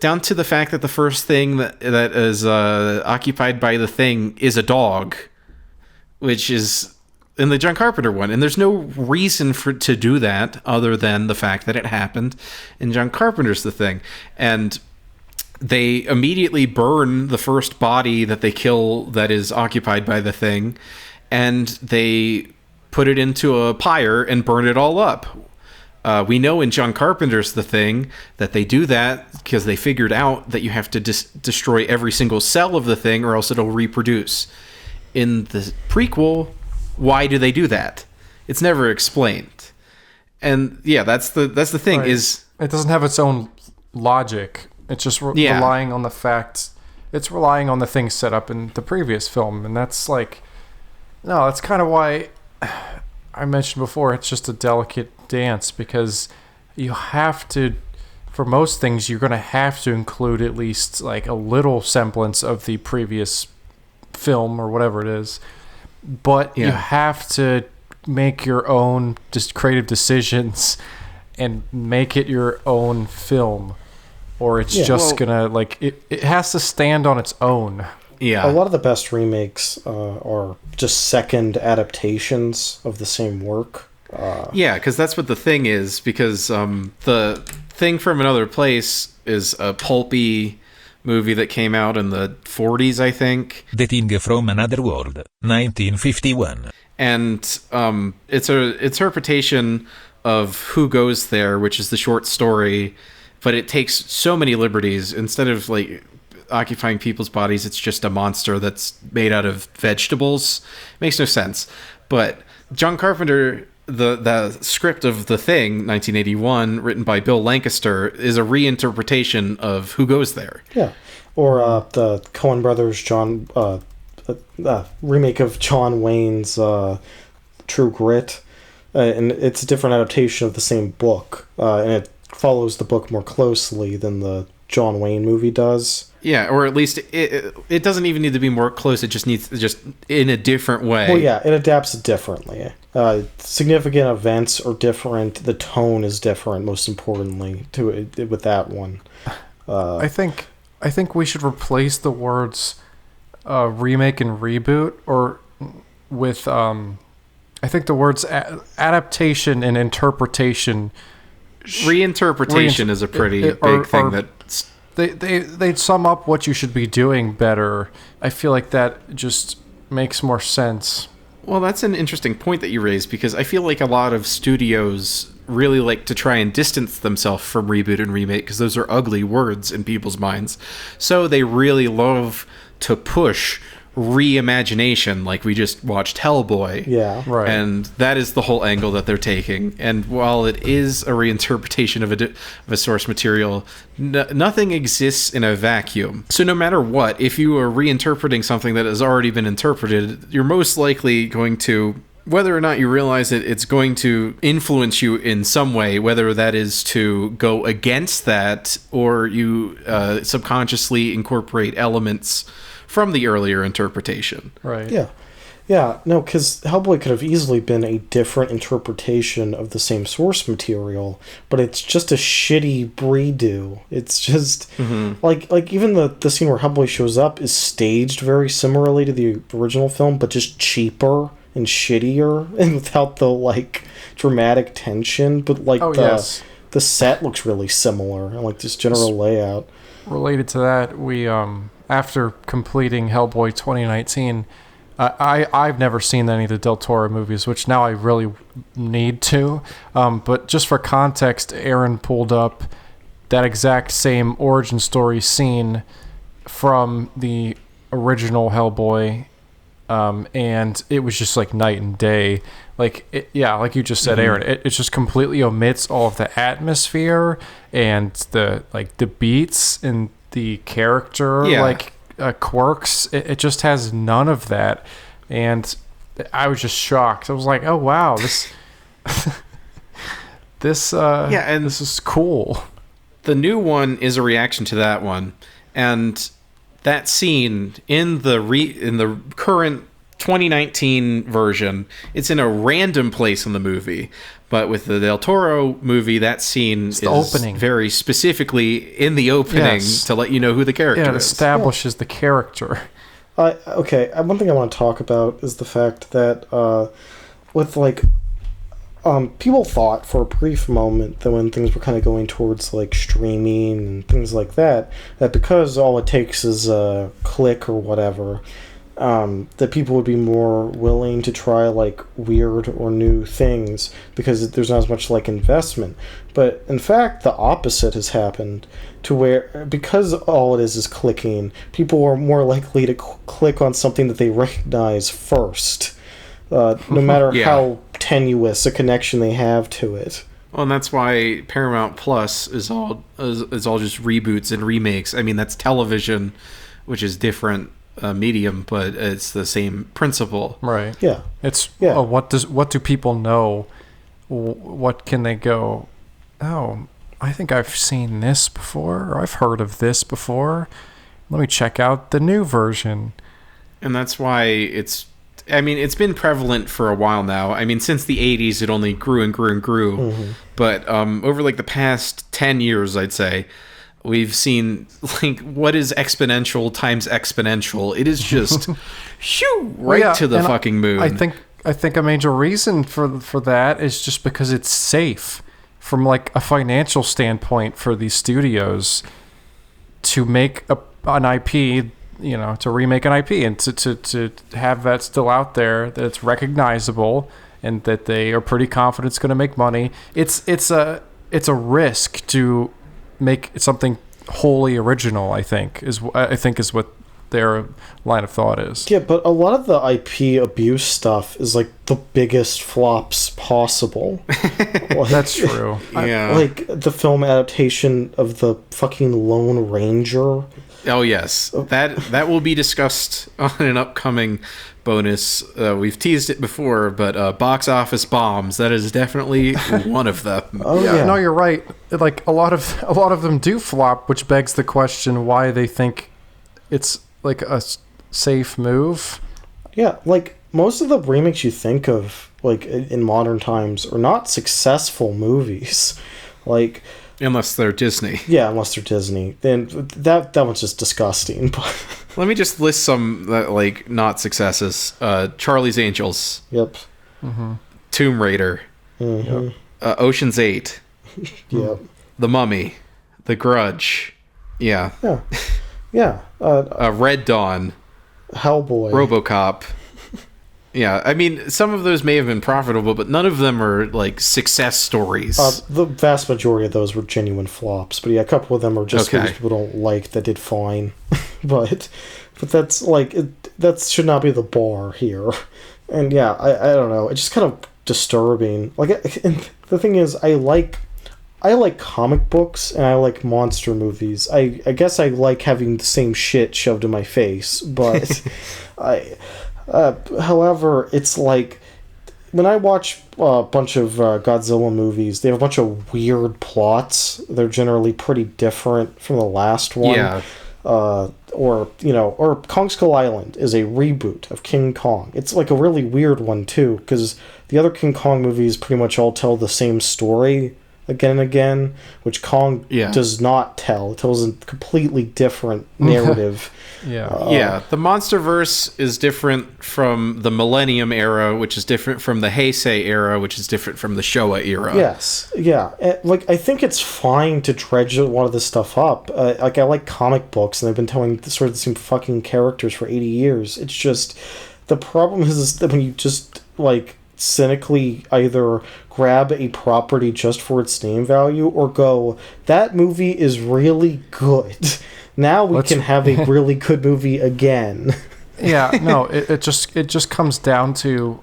down to the fact that the first thing that is occupied by the Thing is a dog, which is in the John Carpenter one, and there's no reason to do that other than the fact that it happened in John Carpenter's The Thing. And they immediately burn the first body that they kill that is occupied by the Thing, and they put it into a pyre and burn it all up. We know in John Carpenter's The Thing that they do that because they figured out that you have to destroy every single cell of the Thing or else it'll reproduce. In the prequel, why do they do that? It's never explained. And yeah, that's the thing. Right. Is it doesn't have its own logic. It's just relying on the fact. It's relying on the things set up in the previous film, and that's like, no, that's kind of why I mentioned before. It's just a delicate dance because you have to, for most things, you're going to have to include at least like a little semblance of the previous film or whatever it is, but you have to make your own just creative decisions and make it your own film, or it's just gonna like it has to stand on its own. A lot of the best remakes are just second adaptations of the same work. Because that's what The Thing is, because The Thing from Another Place is a pulpy movie that came out in the 40s, I think. The Thing from Another World, 1951. And it's an interpretation of Who Goes There, which is the short story, but it takes so many liberties. Instead of like occupying people's bodies, it's just a monster that's made out of vegetables. It makes no sense. But John Carpenter, the script of The Thing, 1981, written by Bill Lancaster, is a reinterpretation of Who Goes There. Yeah. Or the Coen Brothers remake of John Wayne's True Grit. And it's a different adaptation of the same book. And it follows the book more closely than the John Wayne movie does. Yeah, or at least it doesn't even need to be more close. It just needs just in a different way. Well, yeah, it adapts it differently. Significant events are different. The tone is different. Most importantly, to it with that one. I think we should replace the words remake and reboot, or with I think the words adaptation and interpretation. Reinterpretation is a pretty big thing that. They'd sum up what you should be doing better. I feel like that just makes more sense. Well, that's an interesting point that you raised, because I feel like a lot of studios really like to try and distance themselves from reboot and remake, because those are ugly words in people's minds. So they really love to push reimagination, like we just watched Hellboy. Yeah, right. And that is the whole angle that they're taking. And while it is a reinterpretation of a source material, nothing exists in a vacuum. So no matter what, if you are reinterpreting something that has already been interpreted, you're most likely going to, whether or not you realize it, it's going to influence you in some way, whether that is to go against that or you subconsciously incorporate elements from the earlier interpretation. Right. Yeah. Yeah, no, because Hellboy could have easily been a different interpretation of the same source material, but it's just a shitty redo. It's just, like even the scene where Hellboy shows up is staged very similarly to the original film, but just cheaper and shittier, and without the, like, dramatic tension, but, like, the set looks really similar, and, like, this general layout. Related to that, we, after completing Hellboy 2019, I've never seen any of the Del Toro movies, which now I really need to. But just for context, Aaron pulled up that exact same origin story scene from the original Hellboy, and it was just like night and day. Like, like you just said, Aaron, it just completely omits all of the atmosphere and the beats and the character quirks. It just has none of that, and I was just shocked. I was like, oh wow, this this is cool. The new one is a reaction to that one, and that scene in the current 2019 version, it's in a random place in the movie. But with the Del Toro movie, that scene is opening. Very specifically in the opening to let you know who the character is. It establishes the character. Okay, one thing I want to talk about is the fact that with like people thought for a brief moment that when things were kind of going towards like streaming and things like that because all it takes is a click or whatever, that people would be more willing to try like weird or new things because there's not as much like investment. But in fact, the opposite has happened, to where because all it is clicking, people are more likely to click on something that they recognize first, no matter how tenuous a connection they have to it. Well, and that's why Paramount Plus is all just reboots and remakes. I mean, that's television, which is different medium, but it's the same principle. Right. Yeah. It's what do people know? What can they go? Oh, I think I've seen this before, or I've heard of this before. Let me check out the new version. And that's why it's been prevalent for a while now. I mean, since the 80s, it only grew and grew and grew. Mm-hmm. But over like the past 10 years, I'd say, we've seen like what is exponential times exponential. It is just to the fucking moon. I think a major reason for that is just because it's safe from like a financial standpoint for these studios to make an IP, to remake an IP and to have that still out there, that it's recognizable and that they are pretty confident it's going to make money. It's a risk to make something wholly original, I think is what their line of thought is. Yeah, but a lot of the IP abuse stuff is like the biggest flops possible. That's true. Like the film adaptation of the fucking Lone Ranger. Oh yes, that will be discussed on an upcoming bonus. We've teased it before, but box office bombs. That is definitely one of them. No, you're right. Like a lot of them do flop, which begs the question why they think it's like a safe move. Yeah, like most of the remakes you think of, like in modern times, are not successful movies. Like. Unless they're Disney. Yeah, unless they're Disney. Then that one's just disgusting. Let me just list some like not successes. Charlie's Angels. Yep. Mm-hmm. Tomb Raider. Mm-hmm. Ocean's 8. Yep. The Mummy. The Grudge. Yeah. Yeah. Yeah. Red Dawn. Hellboy. RoboCop. Yeah, I mean, some of those may have been profitable, but none of them are, like, success stories. The vast majority of those were genuine flops. But yeah, a couple of them are just movies people don't like that did fine. but that's, like, that should not be the bar here. And yeah, I don't know. It's just kind of disturbing. Like, and the thing is, I like comic books and I like monster movies. I guess I like having the same shit shoved in my face, but however, it's like when I watch a bunch of Godzilla movies, they have a bunch of weird plots. They're generally pretty different from the last one. Yeah. Or Kong Skull Island is a reboot of King Kong. It's like a really weird one too, because the other King Kong movies pretty much all tell the same story again and again, which Kong does not tell. It tells a completely different narrative. The MonsterVerse is different from the Millennium era, which is different from the Heisei era, which is different from the Showa era. Yes, yeah. Like, I think it's fine to dredge a lot of this stuff up. Like, I like comic books, and they've been telling sort of the same fucking characters for 80 years. It's just, the problem is that when you just, like, cynically either grab a property just for its name value or go, that movie is really good. Now we can have a really good movie again. Yeah, no, it just comes down to,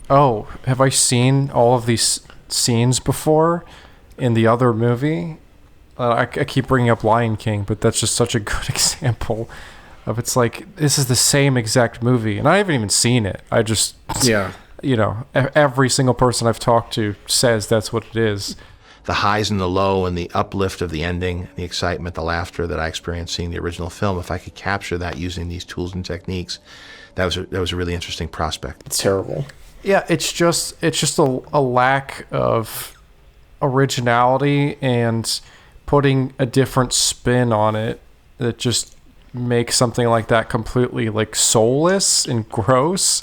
oh, have I seen all of these scenes before in the other movie? I keep bringing up Lion King, but that's just such a good example of, it's like, this is the same exact movie, and I haven't even seen it. I just... Yeah. Every single person I've talked to says that's what it is. The highs and the low and the uplift of the ending, the excitement, the laughter that I experienced seeing the original film, if I could capture that using these tools and techniques, that was a really interesting prospect. It's terrible. Yeah, it's just a lack of originality and putting a different spin on it that just makes something like that completely like soulless and gross.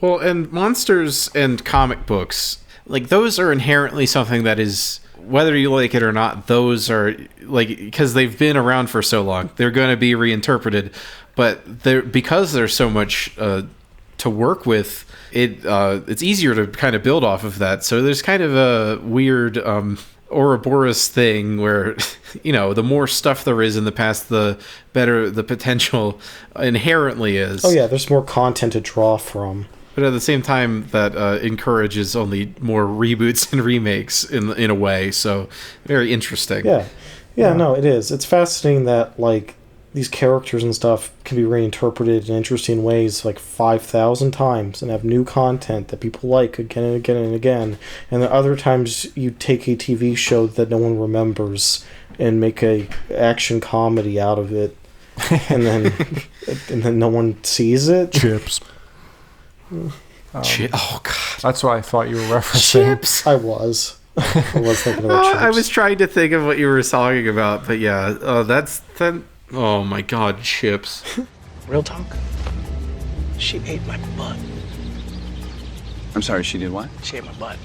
Well, and monsters and comic books, like, those are inherently something that is, whether you like it or not, those are, like, because they've been around for so long, they're going to be reinterpreted. But because there's so much to work with, it's easier to kind of build off of that. So there's kind of a weird Ouroboros thing where, the more stuff there is in the past, the better the potential inherently is. Oh yeah, there's more content to draw from. But at the same time, that encourages only more reboots and remakes in a way. So very interesting. Yeah, no, it is. It's fascinating that, like, these characters and stuff can be reinterpreted in interesting ways like 5,000 times and have new content that people like again and again and again. And then other times you take a TV show that no one remembers and make a action comedy out of it, and then no one sees it. Chips. Oh God, that's what I thought you were referencing. Chips. I was thinking about chips. I was trying to think of what you were talking about, but yeah, that's that. Oh my God, Chips. Real talk? She ate my butt. I'm sorry, she did what? She ate my butt.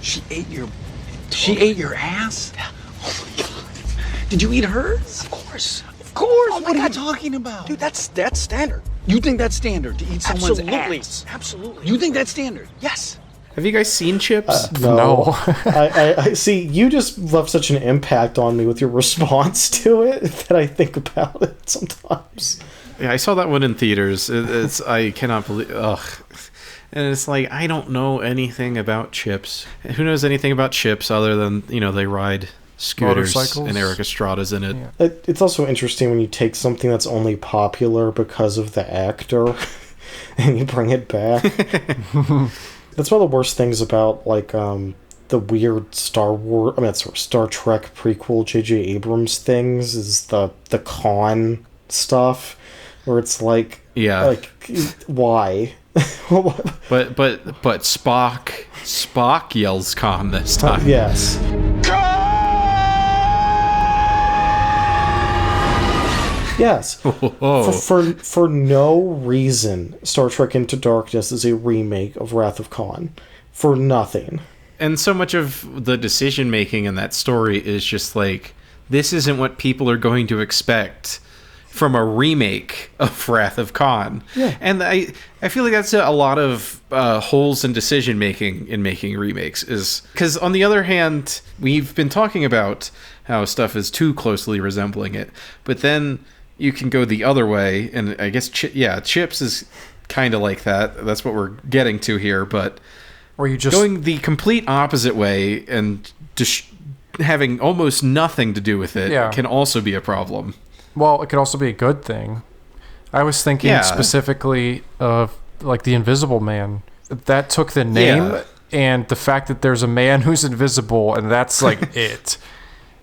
She ate your ass? Yeah. Oh my God. Did you eat hers? Of course. Of course. Oh what are you talking about? Dude, that's standard. You think that's standard to eat someone's Absolutely. ass? Absolutely. You think that's standard? Yes. Have you guys seen Chips? No. I see. You just left such an impact on me with your response to it that I think about it sometimes. Yeah, I saw that one in theaters. I cannot believe. Ugh. And it's like, I don't know anything about Chips. Who knows anything about Chips other than, they ride scooters Motorcycles. and Eric Estrada's in it. Yeah. It's also interesting when you take something that's only popular because of the actor and you bring it back. That's one of the worst things about, like, the weird Star Trek prequel J.J. Abrams things is the Khan stuff, where it's like, why? But Spock yells Khan this time. Yes. Yes. For no reason, Star Trek Into Darkness is a remake of Wrath of Khan. For nothing. And so much of the decision making in that story is just like, this isn't what people are going to expect from a remake of Wrath of Khan. Yeah. And I feel like that's a lot of holes in decision making in making remakes, is because on the other hand, we've been talking about how stuff is too closely resembling it, but then you can go the other way, and I guess Chips is kind of like that. That's what we're getting to here, but or you just going the complete opposite way and just having almost nothing to do with it can also be a problem. Well, it could also be a good thing. I was thinking specifically of, like, The Invisible Man. That took the name and the fact that there's a man who's invisible, and that's, like, it.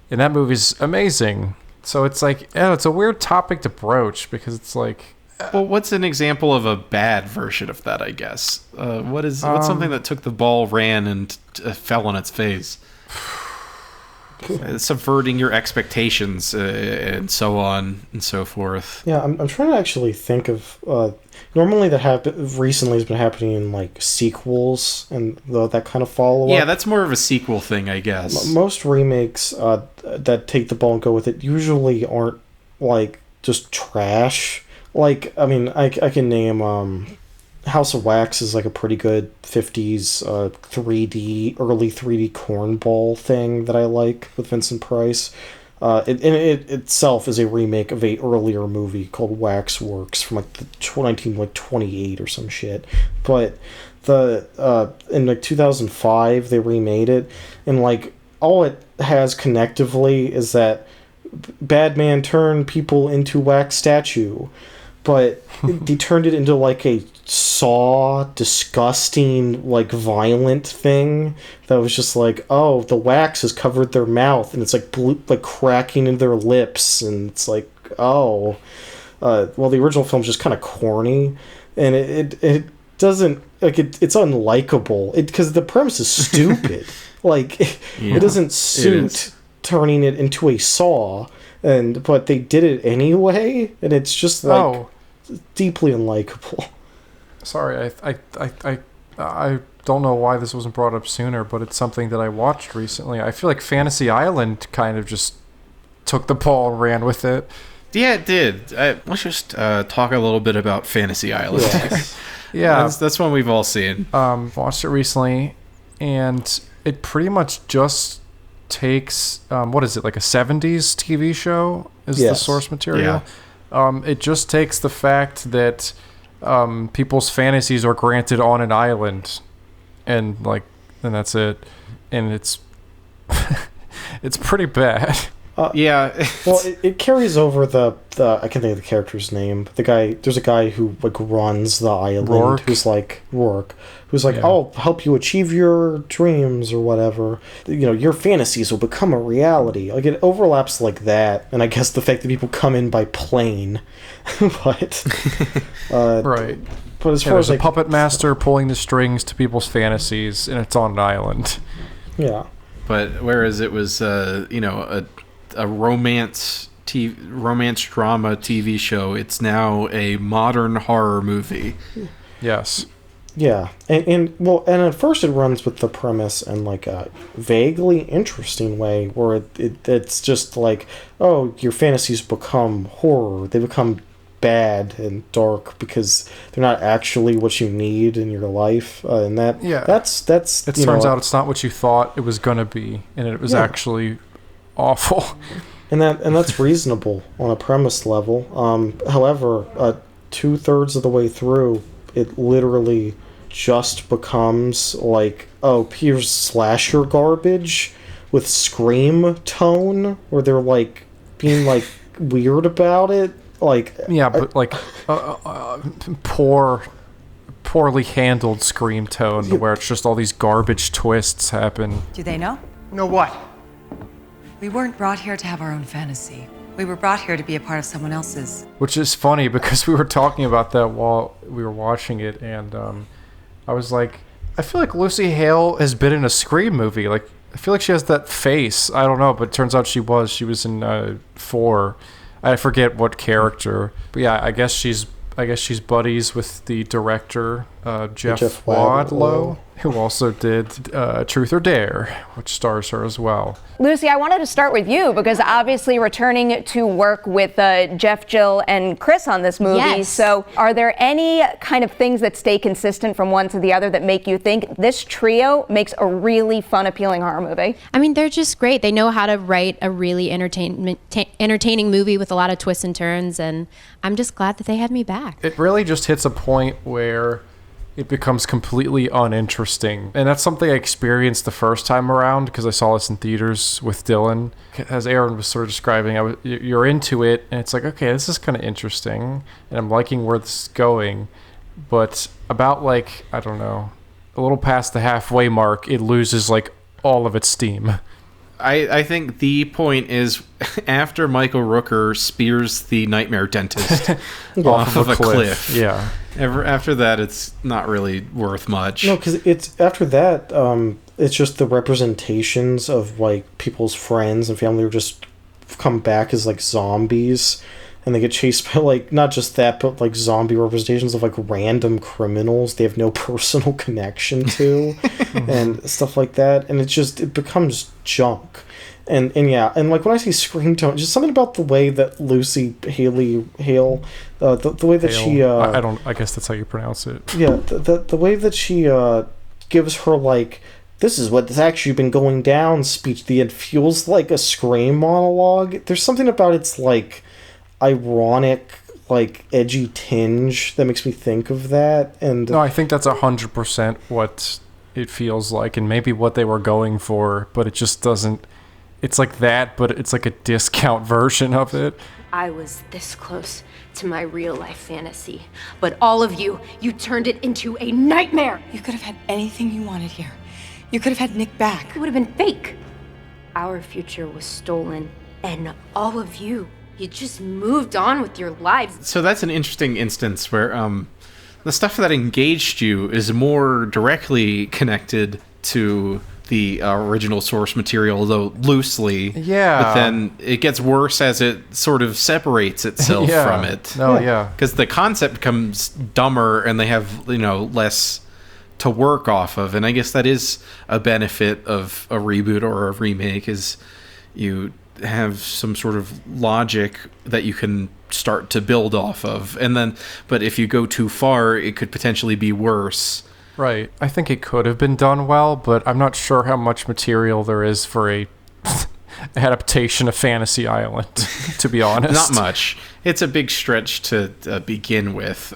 And that movie's amazing. So it's like, it's a weird topic to broach, because it's like... Well, what's an example of a bad version of that, I guess? What's something that took the ball, ran, and fell on its face? Subverting your expectations and so on and so forth. Yeah, I'm trying to actually think of... normally recently has been happening in, like, sequels and that kind of follow-up. Yeah, that's more of a sequel thing, I guess. Most remakes that take the ball and go with it usually aren't, like, just trash. Like, I mean, I can name... House of Wax is, like, a pretty good 50s early 3D cornball thing that I like with Vincent Price. It itself is a remake of a earlier movie called Waxworks from, like, 1928 or some shit. But in, like, 2005 they remade it, and, like, all it has connectively is that bad man turned people into wax statue. But they turned it into, like, a Saw, disgusting, like, violent thing that was just like, oh, the wax has covered their mouth, and it's, like, like, cracking into their lips, and it's like, oh. Well, the original film's just kind of corny, and it doesn't, like, it's unlikable, because the premise is stupid. Like, it doesn't suit turning it into a Saw, but they did it anyway, and it's just, like, deeply unlikable. Sorry, I don't know why this wasn't brought up sooner, but it's something that I watched recently. I feel like Fantasy Island kind of just took the ball and ran with it. Yeah, it did. Let's just talk a little bit about Fantasy Island. Yes. Yeah. That's one we've all seen. Watched it recently, and it pretty much just takes, what is it, like a 70s TV show is the source material? Yeah. It just takes the fact that people's fantasies are granted on an island, and that's it. And it's it's pretty bad. Yeah. Well, it carries over the I can't think of the character's name. But there's a guy who runs the island. Rourke? Who's like, I'll help you achieve your dreams or whatever. Your fantasies will become a reality. Like, it overlaps like that, and I guess the fact that people come in by plane, but right. But as far as a puppet master pulling the strings to people's fantasies, and it's on an island. Yeah. But whereas it was a romance drama TV show, it's now a modern horror movie. Yes. Yeah, and at first it runs with the premise in like a vaguely interesting way, where it's just like, oh, your fantasies become horror. They become bad and dark because they're not actually what you need in your life, and that's. It turns out it's not what you thought it was gonna be, and it was actually awful. And that's reasonable on a premise level. However, 2/3 of the way through, it literally just becomes like, oh, here's slasher garbage with Scream tone, where they're like being like weird about it. Like, yeah, but poorly handled Scream tone, where it's just all these garbage twists happen. Do they know? Know what? We weren't brought here to have our own fantasy. We were brought here to be a part of someone else's. Which is funny because we were talking about that while we were watching it, and I was like, I feel like Lucy Hale has been in a Scream movie. Like, I feel like she has that face. I don't know, but it turns out she was in 4. I forget what character, but yeah, I guess she's buddies with the director Jeff Wadlow, who also did Truth or Dare, which stars her as well. Lucy, I wanted to start with you because obviously returning to work with Jeff, Jill, and Chris on this movie. Yes. So are there any kind of things that stay consistent from one to the other that make you think this trio makes a really fun, appealing horror movie? I mean, they're just great. They know how to write a really entertaining movie with a lot of twists and turns, and I'm just glad that they had me back. It really just hits a point where it becomes completely uninteresting. And that's something I experienced the first time around because I saw this in theaters with Dylan. As Aaron was sort of describing, you're into it, and it's like, okay, this is kind of interesting, and I'm liking where this is going. But about, like, I don't know, a little past the halfway mark, it loses, like, all of its steam. I think the point is after Michael Rooker spears the nightmare dentist off of a cliff. Yeah. After that, it's not really worth much. No, because it's after that, it's just the representations of like people's friends and family who just come back as like zombies, and they get chased by like not just that, but like zombie representations of like random criminals they have no personal connection to, and stuff like that. And it becomes junk. And yeah, and like when I say Scream tone, just something about the way that Lucy Hale, the way that she I guess that's how you pronounce it. Yeah, the way that she gives her like, this is what's actually been going down speech, it feels like a Scream monologue. There's something about its like ironic, like edgy tinge that makes me think of that. And no, I think that's 100% what it feels like, and maybe what they were going for, but it just doesn't. It's like that, but it's like a discount version of it. I was this close to my real life fantasy, but all of you turned it into a nightmare. You could have had anything you wanted here. You could have had Nick back. It would have been fake. Our future was stolen, and all of you just moved on with your lives. So that's an interesting instance where the stuff that engaged you is more directly connected to the original source material, though loosely. Yeah. But then it gets worse as it sort of separates itself Yeah. from it. Oh, yeah. Because the concept becomes dumber, and they have less to work off of. And I guess that is a benefit of a reboot or a remake, is you have some sort of logic that you can start to build off of. And then, but if you go too far, it could potentially be worse. Right. I think it could have been done well, but I'm not sure how much material there is for a adaptation of Fantasy Island, to be honest. Not much. It's a big stretch to begin with.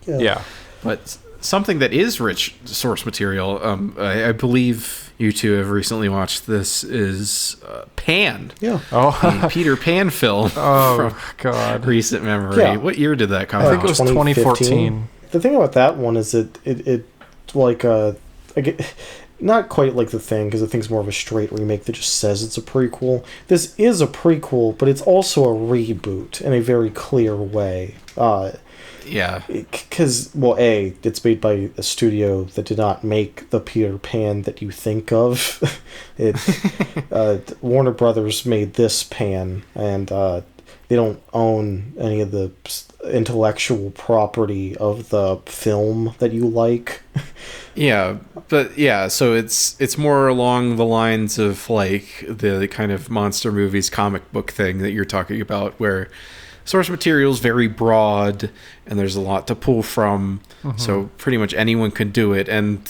Yeah. But something that is rich source material, I believe you two have recently watched this, is Pan. Yeah. The Peter Pan film from God. recent memory. Yeah. What year did that come I out? think it was 2014. The thing about that one is it like not quite like The Thing, because The Thing's more of a straight remake that just says it's a prequel. This is a prequel, but it's also a reboot in a very clear way. Yeah. Because, well, it's made by a studio that did not make the Peter Pan that you think of. Warner Brothers made this Pan, and they don't own any of the intellectual property of the film that you like. Yeah, but yeah, so it's more along the lines of like the kind of monster movies comic book thing that you're talking about, where source material is very broad and there's a lot to pull from. Mhm. So pretty much anyone can do it. And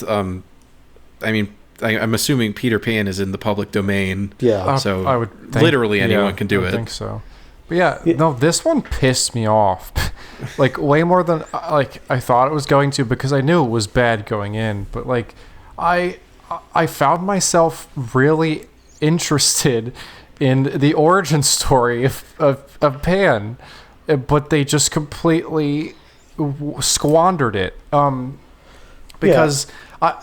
I mean, I'm assuming Peter Pan is in the public domain. Yeah. So I would think, literally anyone can do I it. think so. But yeah, no, this one pissed me off. Like, way more than like I thought it was going to, because I knew it was bad going in. But like, I found myself really interested in the origin story of Pan, but they just completely squandered it. Because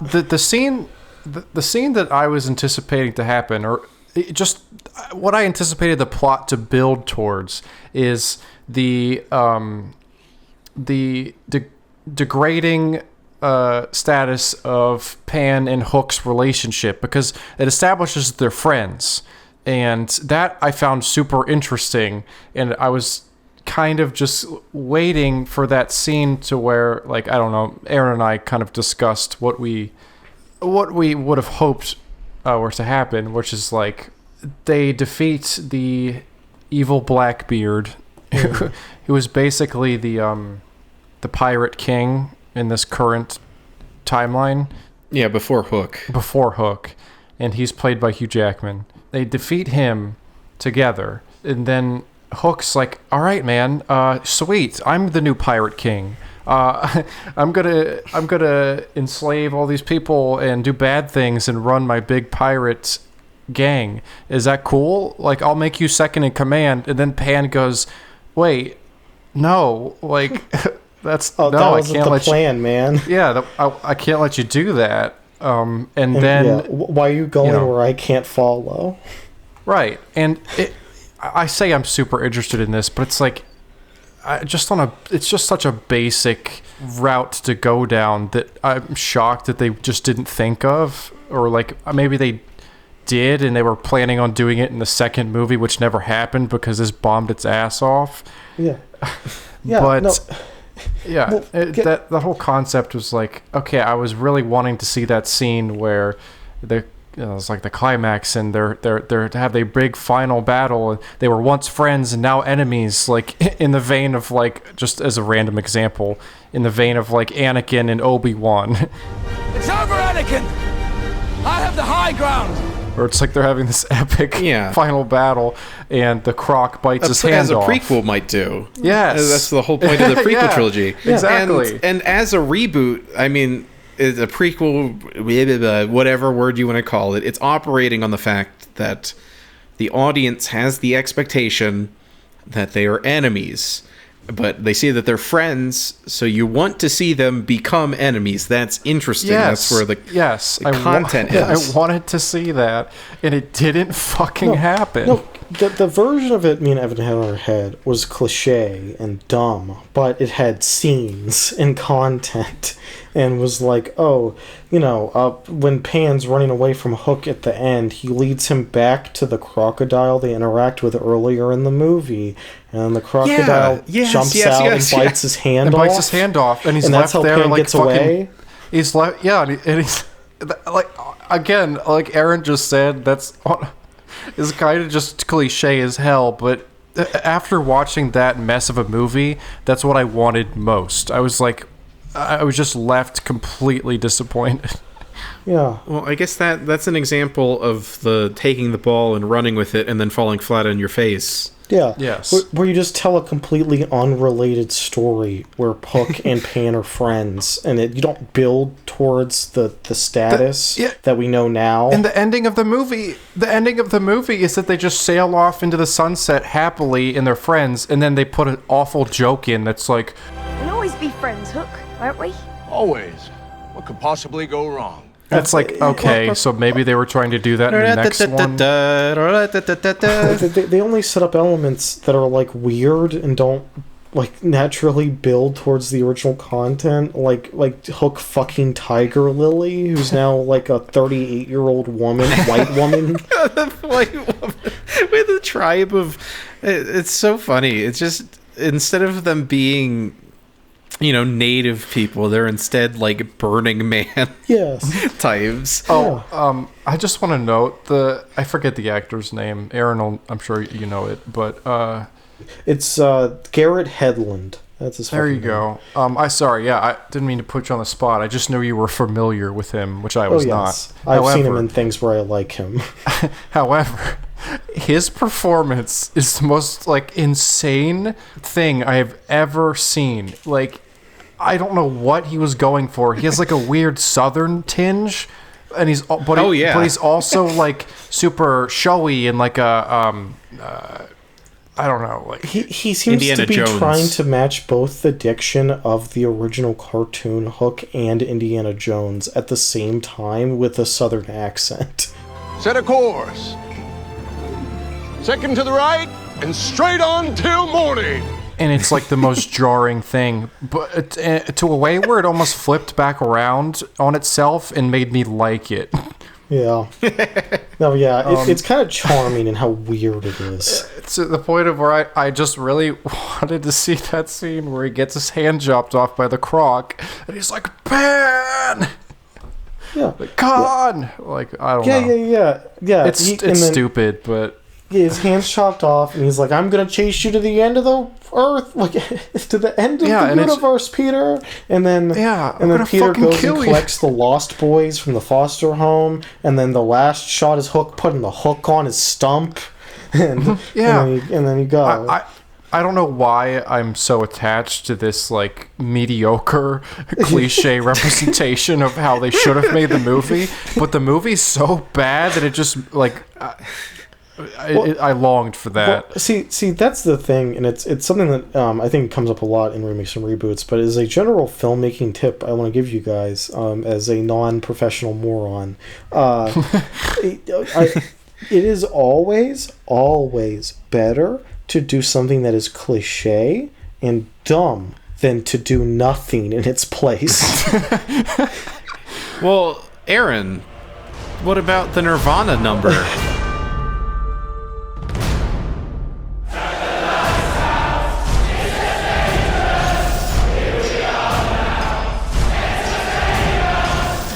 the scene that I was anticipating to happen, or just what I anticipated the plot to build towards, is the degrading status of Pan and Hook's relationship, because it establishes they're friends, and that I found super interesting, and I was kind of just waiting for that scene to where, like, I don't know, Aaron and I kind of discussed what we would have hoped were to happen, which is like they defeat the evil Blackbeard, who is basically the pirate king in this current timeline. Yeah, before Hook. Before Hook, and he's played by Hugh Jackman. They defeat him together, and then Hook's like, "All right, man, sweet. I'm the new pirate king. I'm gonna enslave all these people and do bad things and run my big pirate gang. Is that cool? Like, I'll make you second in command." And then Pan goes, "Wait, no, like that's that I wasn't can't the let plan, you, man. Yeah, I can't let you do that." And then yeah, why are you going where I can't follow? Right, and I say I'm super interested in this, but it's like, it's just such a basic route to go down that I'm shocked that they just didn't think of, or like maybe they did and they were planning on doing it in the second movie, which never happened because this bombed its ass off. Yeah, yeah, but. No. Yeah, Well, that whole concept was like, okay, I was really wanting to see that scene where it's like the climax, and they're to have their big final battle, and they were once friends and now enemies, like in the vein of, like, just as a random example, in the vein of like Anakin and Obi-Wan. It's over, Anakin! I have the high ground! Or it's like they're having this epic final battle, and the Croc bites his hand as a off. prequve might do. Yes. That's the whole point of the prequel Yeah, trilogy. exactly. And as a reboot, I mean, it's a prequel, whatever word you want to call it, it's operating on the fact that the audience has the expectation that they are enemies. But they see that they're friends, so you want to see them become enemies. That's interesting. Yes, That's where the content is. I wanted to see that, and it didn't fucking happen. No, the version of it me and Evan had in our head was cliche and dumb, but it had scenes and content, and was like, oh, when Pan's running away from Hook at the end, he leads him back to the crocodile they interact with earlier in the movie, and the crocodile jumps out and bites his hand off. And he's and left that's how there Pan like gets fucking, away. He's left, and he's like, again, like Aaron just said, that's is kind of just cliche as hell, but after watching that mess of a movie, that's what I wanted most. I was just left completely disappointed. Yeah. Well, I guess that's an example of the taking the ball and running with it and then falling flat on your face. Yeah. Yes. Where you just tell a completely unrelated story where Hook and Pan are friends, and you don't build towards the status that we know now. And the ending of the movie is that they just sail off into the sunset happily and they're friends, and then they put an awful joke in that's like, We'll always be friends, Hook, aren't we? Always. What could possibly go wrong? that's like, okay, so maybe they were trying to do that in the next one. They only set up elements that are like weird and don't like naturally build towards the original content, like Hook fucking Tiger Lily, who's now like a 38-year-old woman, white woman. White woman with a tribe of. It's so funny. It's just, instead of them being, native people, they're instead like Burning Man types. I just want to note I forget the actor's name. Aaron, I'm sure you know it, but it's Garrett Hedlund. That's his. There you go. I didn't mean to put you on the spot. I just knew you were familiar with him, which I was not. I've seen him in things where I like him. However, his performance is the most like insane thing I have ever seen. Like, I don't know what he was going for. He has like a weird southern tinge, and but he's also like super showy and like a I don't know, like he seems Indiana to be Jones. trying to match both the diction of the original cartoon Hook and Indiana Jones at the same time with a southern accent. Set a course. Second to the right and straight on till morning. And it's like the most jarring thing, but to a way where it almost flipped back around on itself and made me like it. Yeah. No, yeah, it's kind of charming in how weird it is. It's to the point of where I just really wanted to see that scene where he gets his hand chopped off by the croc, and he's like, Pan! Yeah. Like, Con! Like, I don't know. Yeah. It's stupid, but... Yeah, his hand's chopped off, and he's like, I'm gonna chase you to the end of the earth, like, to the end of the universe, Peter. And then Peter goes and collects the lost boys from the foster home, and then the last shot is Hook putting the hook on his stump, and then you go. I don't know why I'm so attached to this like mediocre cliche representation of how they should have made the movie, but the movie's so bad that it just like I longed for that. Well, see, that's the thing, and it's something that I think comes up a lot in remakes and reboots. But as a general filmmaking tip, I want to give you guys as a non-professional moron. It is always better to do something that is cliche and dumb than to do nothing in its place. Well, Aaron, what about the Nirvana number?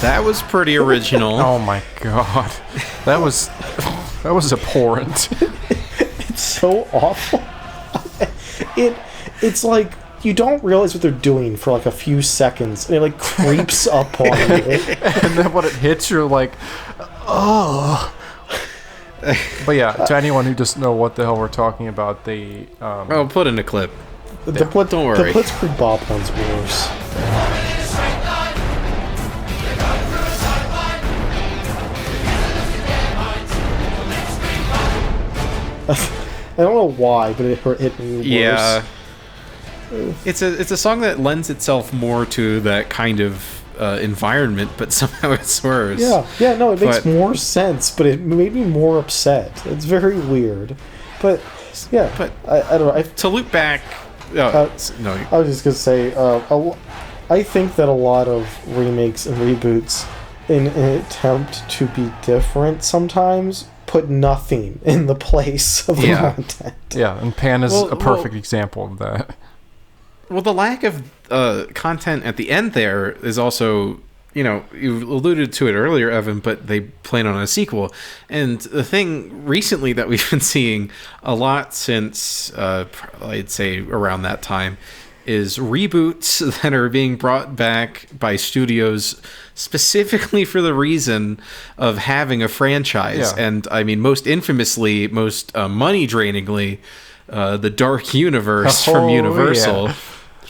That was pretty original. Oh my god. That was abhorrent. It's so awful. It's like you don't realize what they're doing for like a few seconds, and it like creeps up on you. And then when it hits, you're like, oh. But yeah, to anyone who doesn't know what the hell we're talking about, I'll put in a clip. Don't worry. The Blitzkrieg Bop one's worse. I don't know why, but it hit me worse. Yeah. It's a song that lends itself more to that kind of environment, but somehow it's worse. Yeah, no, it makes more sense, but it made me more upset. It's very weird. But yeah, but I don't know. To loop back, no. I was just gonna say, I think that a lot of remakes and reboots, in an attempt to be different, sometimes put nothing in the place of the content. Yeah, and Pan is a perfect example of that. Well, the lack of content at the end there is also, you alluded to it earlier, Evan, but they plan on a sequel. And the thing recently that we've been seeing a lot since, I'd say around that time, is reboots that are being brought back by studios specifically for the reason of having a franchise. Yeah. And I mean, most infamously, most money-drainingly, the Dark Universe from Universal.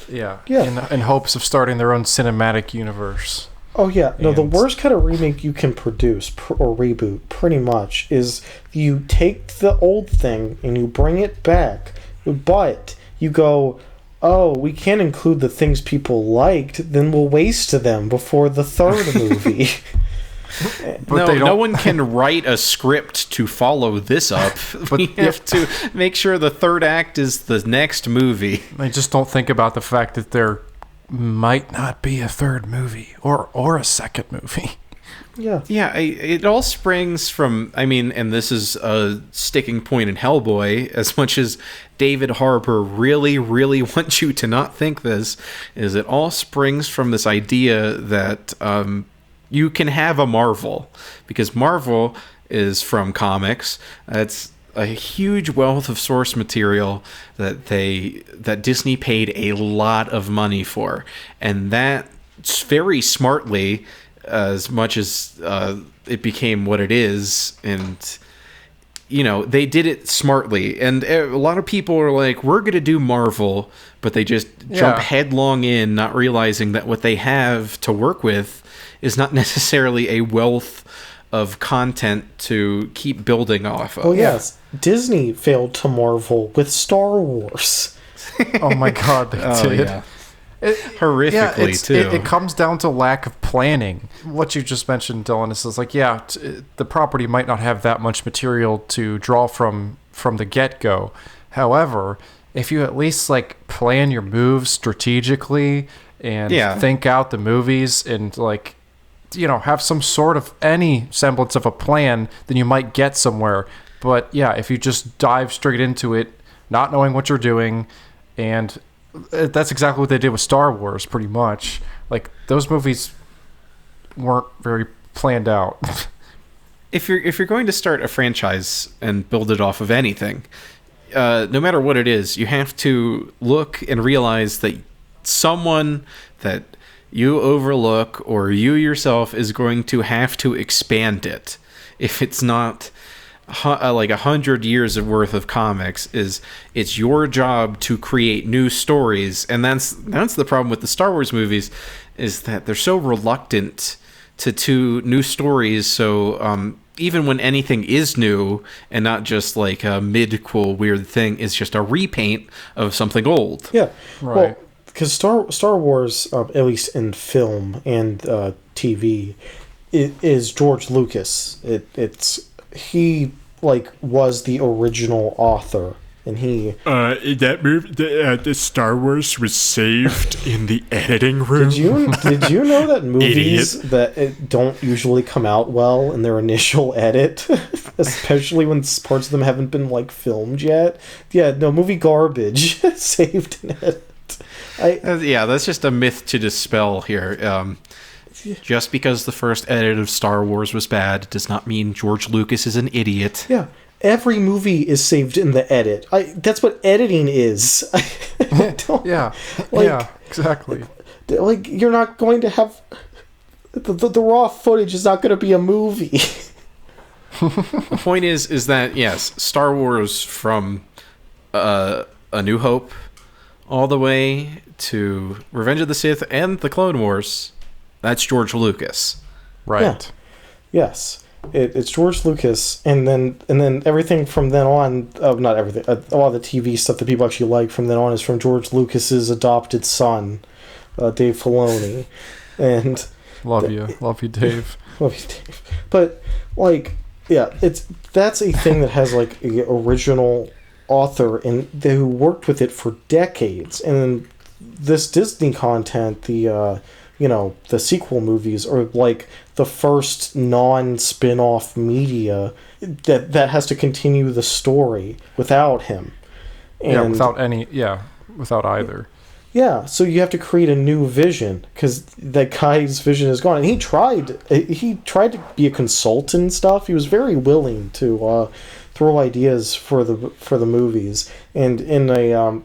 Yeah. In hopes of starting their own cinematic universe. Oh yeah, no. The worst kind of remake you can produce or reboot, pretty much, is you take the old thing and you bring it back, but you go, oh, we can't include the things people liked, then we'll waste them before the third movie. But no one can write a script to follow this up. We have to make sure the third act is the next movie. They just don't think about the fact that there might not be a third movie or a second movie. Yeah. It all springs from, and this is a sticking point in Hellboy, as much as David Harbour really, really wants you to not think this, is it all springs from this idea that you can have a Marvel, because Marvel is from comics. It's a huge wealth of source material that Disney paid a lot of money for, and that very smartly, as much as it became what it is, and they did it smartly. And a lot of people are like, we're gonna do Marvel, but they just jump headlong in, not realizing that what they have to work with is not necessarily a wealth of content to keep building off of. Oh yes, Disney failed to Marvel with Star Wars. Oh my God, they did. Yeah. Horrifically too. It comes down to lack of planning. What you just mentioned, Dylan, is like, the property might not have that much material to draw from the get-go. However, if you at least plan your moves strategically and think out the movies and have some sort of any semblance of a plan, then you might get somewhere. But if you just dive straight into it, not knowing what you're doing, and that's exactly what they did with Star Wars, pretty much. Those movies weren't very planned out. If you're going to start a franchise and build it off of anything, no matter what it is, you have to look and realize that someone that you overlook or you yourself is going to have to expand it. If it's not 100 years of worth of comics, it's your job to create new stories. And that's the problem with the Star Wars movies, is that they're so reluctant to new stories. So even when anything is new and not just like a mid-cool weird thing, it's just a repaint of something old. Yeah, right. Well, because Star Wars, at least in film and TV, it is George Lucas. He was the original author, and he that movie, the Star Wars was saved in the editing room. Did you know that movies that don't usually come out well in their initial edit, especially when parts of them haven't been filmed yet? Yeah, no, movie garbage saved in edit. That's just a myth to dispel here. Just because the first edit of Star Wars was bad does not mean George Lucas is an idiot. Yeah, every movie is saved in the edit. That's what editing is. Exactly. You're not going to have the raw footage is not going to be a movie. The point is that yes, Star Wars from A New Hope all the way to Revenge of the Sith and the Clone Wars, that's George Lucas. Right. Yeah. Yes. It's George Lucas, and then everything from then on, not everything, a lot of the TV stuff that people actually like from then on is from George Lucas's adopted son, Dave Filoni. And love you, Dave. Love you, Dave. But that's a thing that has a original author and who worked with it for decades. And then this Disney content, the sequel movies are like the first non-spin-off media that has to continue the story without him. And without either. Yeah, so you have to create a new vision because that guy's vision is gone. And he tried to be a consultant and stuff. He was very willing to throw ideas for the movies. And in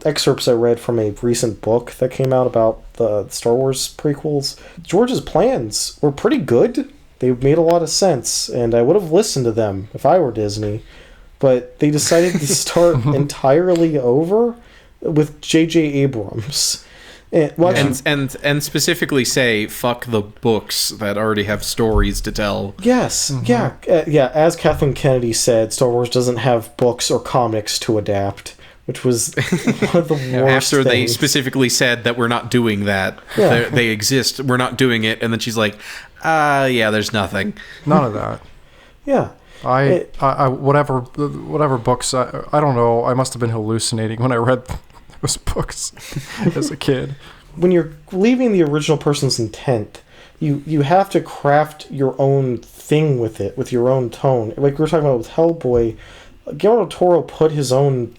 excerpts I read from a recent book that came out about the Star Wars prequels, George's plans were pretty good. They made a lot of sense, and I would have listened to them if I were Disney. But they decided to start entirely over with J.J. Abrams. And specifically say, fuck the books that already have stories to tell. Yes, as Kathleen Kennedy said, Star Wars doesn't have books or comics to adapt, which was one of the worst After they things. specifically said that we're not doing that. Yeah. They exist, we're not doing it, and then she's like, there's nothing. None of that. Yeah. Whatever books, I don't know, I must have been hallucinating when I read those books as a kid. When you're leaving the original person's intent, you have to craft your own thing with it, with your own tone. Like we were talking about with Hellboy, Guillermo del Toro put his own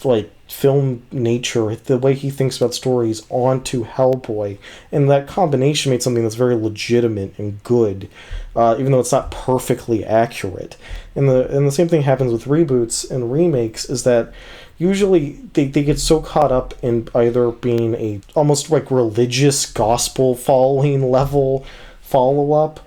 film nature, the way he thinks about stories, onto Hellboy, and that combination made something that's very legitimate and good, even though it's not perfectly accurate. And the same thing happens with reboots and remakes, is that usually they get so caught up in either being a almost like religious gospel following level follow-up,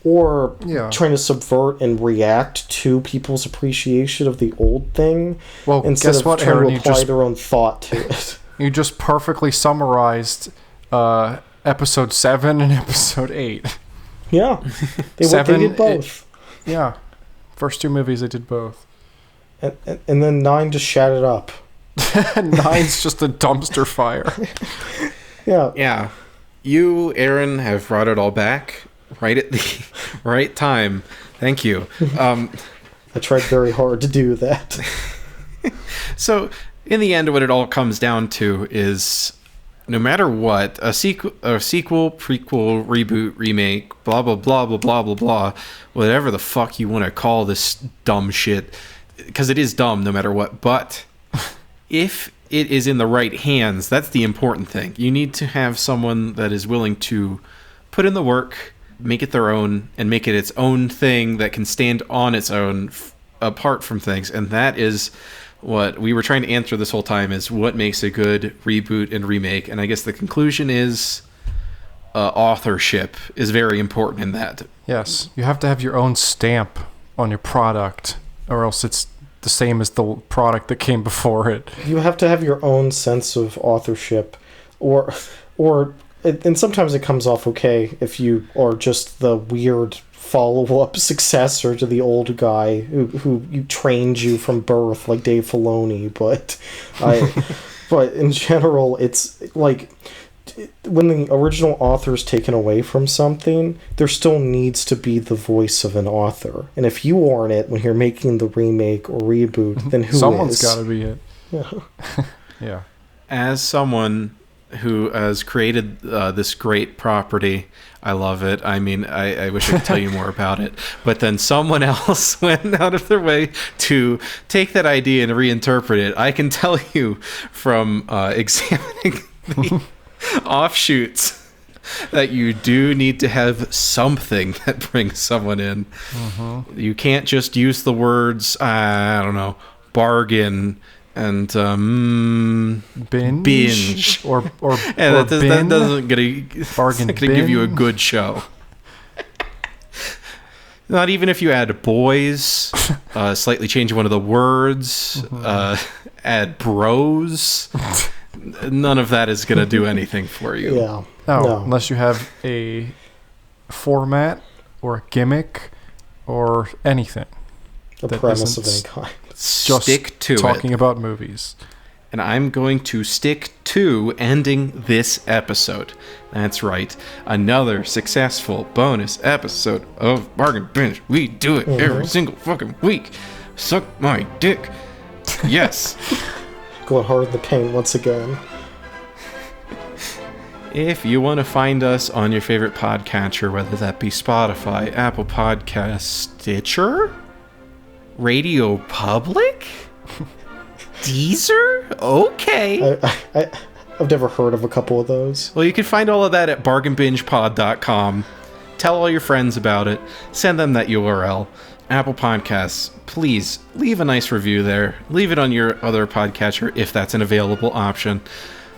or trying to subvert and react to people's appreciation of the old thing, instead of trying to apply their own thought to it. You just perfectly summarized episode 7 and episode 8. Yeah, they did both. Yeah, first two movies they did both. And then 9 just shat it up. 9's just a dumpster fire. Yeah. You, Aaron, have brought it all back right at the right time. Thank you. I tried very hard to do that. So, in the end, what it all comes down to is, no matter what, a sequel, prequel, reboot, remake, blah, blah, blah, blah, blah, blah, blah, whatever the fuck you want to call this dumb shit, because it is dumb no matter what, but if it is in the right hands, that's the important thing. You need to have someone that is willing to put in the work, make it their own, and make it its own thing that can stand on its own apart from things. And that is what we were trying to answer this whole time, is what makes a good reboot and remake. And I guess the conclusion is authorship is very important in that. Yes, you have to have your own stamp on your product, or else it's the same as the product that came before it. You have to have your own sense of authorship, or and sometimes it comes off okay if you are just the weird follow-up successor to the old guy who you trained you from birth, like Dave Filoni. But in general, it's like, when the original author is taken away from something, there still needs to be the voice of an author. And if you aren't it when you're making the remake or reboot, then who Someone's is? got to be it. Yeah. Yeah. As someone who has created this great property, I love it. I mean, I wish I could tell you more about it. But then someone else went out of their way to take that idea and reinterpret it. I can tell you from examining the offshoots that you do need to have something that brings someone in. Mm-hmm. You can't just use the words, I don't know, bargain and binge or and or that doesn't gonna give you a good show. Not even if you add boys, slightly change one of the words, add bros. None of that is going to do anything for you. Yeah. No, unless you have a format or a gimmick or anything. A premise of any kind. Just stick to talking about movies. And I'm going to stick to ending this episode. That's right. Another successful bonus episode of Bargain Binge. We do it every single fucking week. Suck my dick. Yes. Going hard in the paint once again. If you want to find us on your favorite podcatcher, whether that be Spotify, Apple Podcasts, Stitcher, Radio Public, Deezer? Okay. I've never heard of a couple of those. Well, you can find all of that at bargainbingepod.com. Tell all your friends about it. Send them that URL. Apple Podcasts, please leave a nice review there. Leave it on your other podcatcher if that's an available option.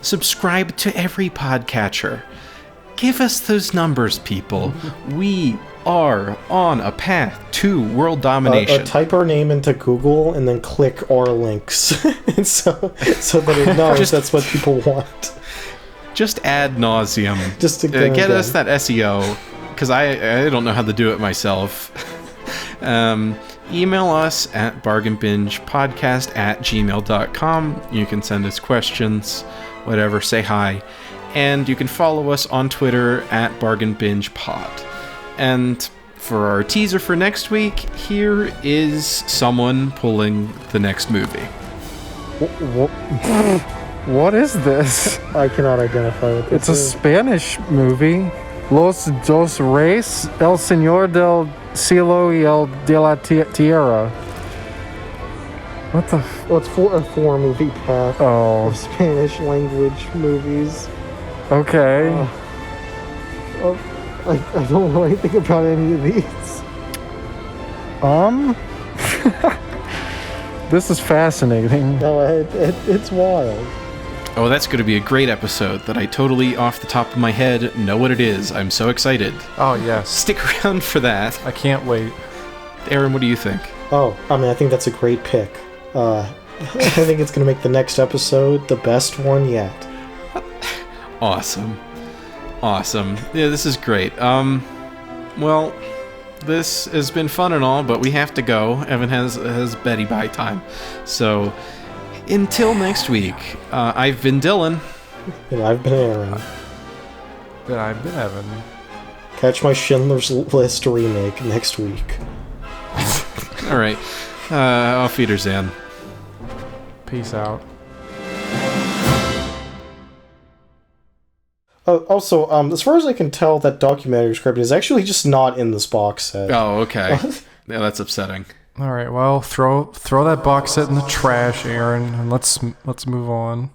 Subscribe to every podcatcher. Give us those numbers, people. We are on a path to world domination. Type our name into Google and then click our links, so that it knows that's what people want. Just ad nauseum. Just to get us that SEO, because I don't know how to do it myself. Email us at bargainbingepodcast@gmail.com. You can send us questions, whatever, say hi. And you can follow us on Twitter at bargainbingepod. And for our teaser for next week, here is someone pulling the next movie. What is this? I cannot identify what this It's a Spanish movie. Los Dos Reyes, El Señor del Cielo y el de la Tierra. What the? Well, it's a four-movie path of Spanish language movies. Okay. I don't know anything about any of these. This is fascinating. No, it's wild. Oh, that's going to be a great episode that I totally, off the top of my head, know what it is. I'm so excited. Oh, yes. Stick around for that. I can't wait. Aaron, what do you think? Oh, I mean, I think that's a great pick. I think it's going to make the next episode the best one yet. Awesome. Yeah, this is great. Well, this has been fun and all, but we have to go. Evan has Betty bye time. So, until next week, I've been Dylan. And I've been Aaron. And I've been Evan. Catch my Schindler's List remake next week. All right. Auf Wiedersehen. Peace out. Also, as far as I can tell, that documentary script is actually just not in this box set. Oh, okay. Yeah, that's upsetting. All right, well, throw that box set in the trash, Aaron, and let's move on.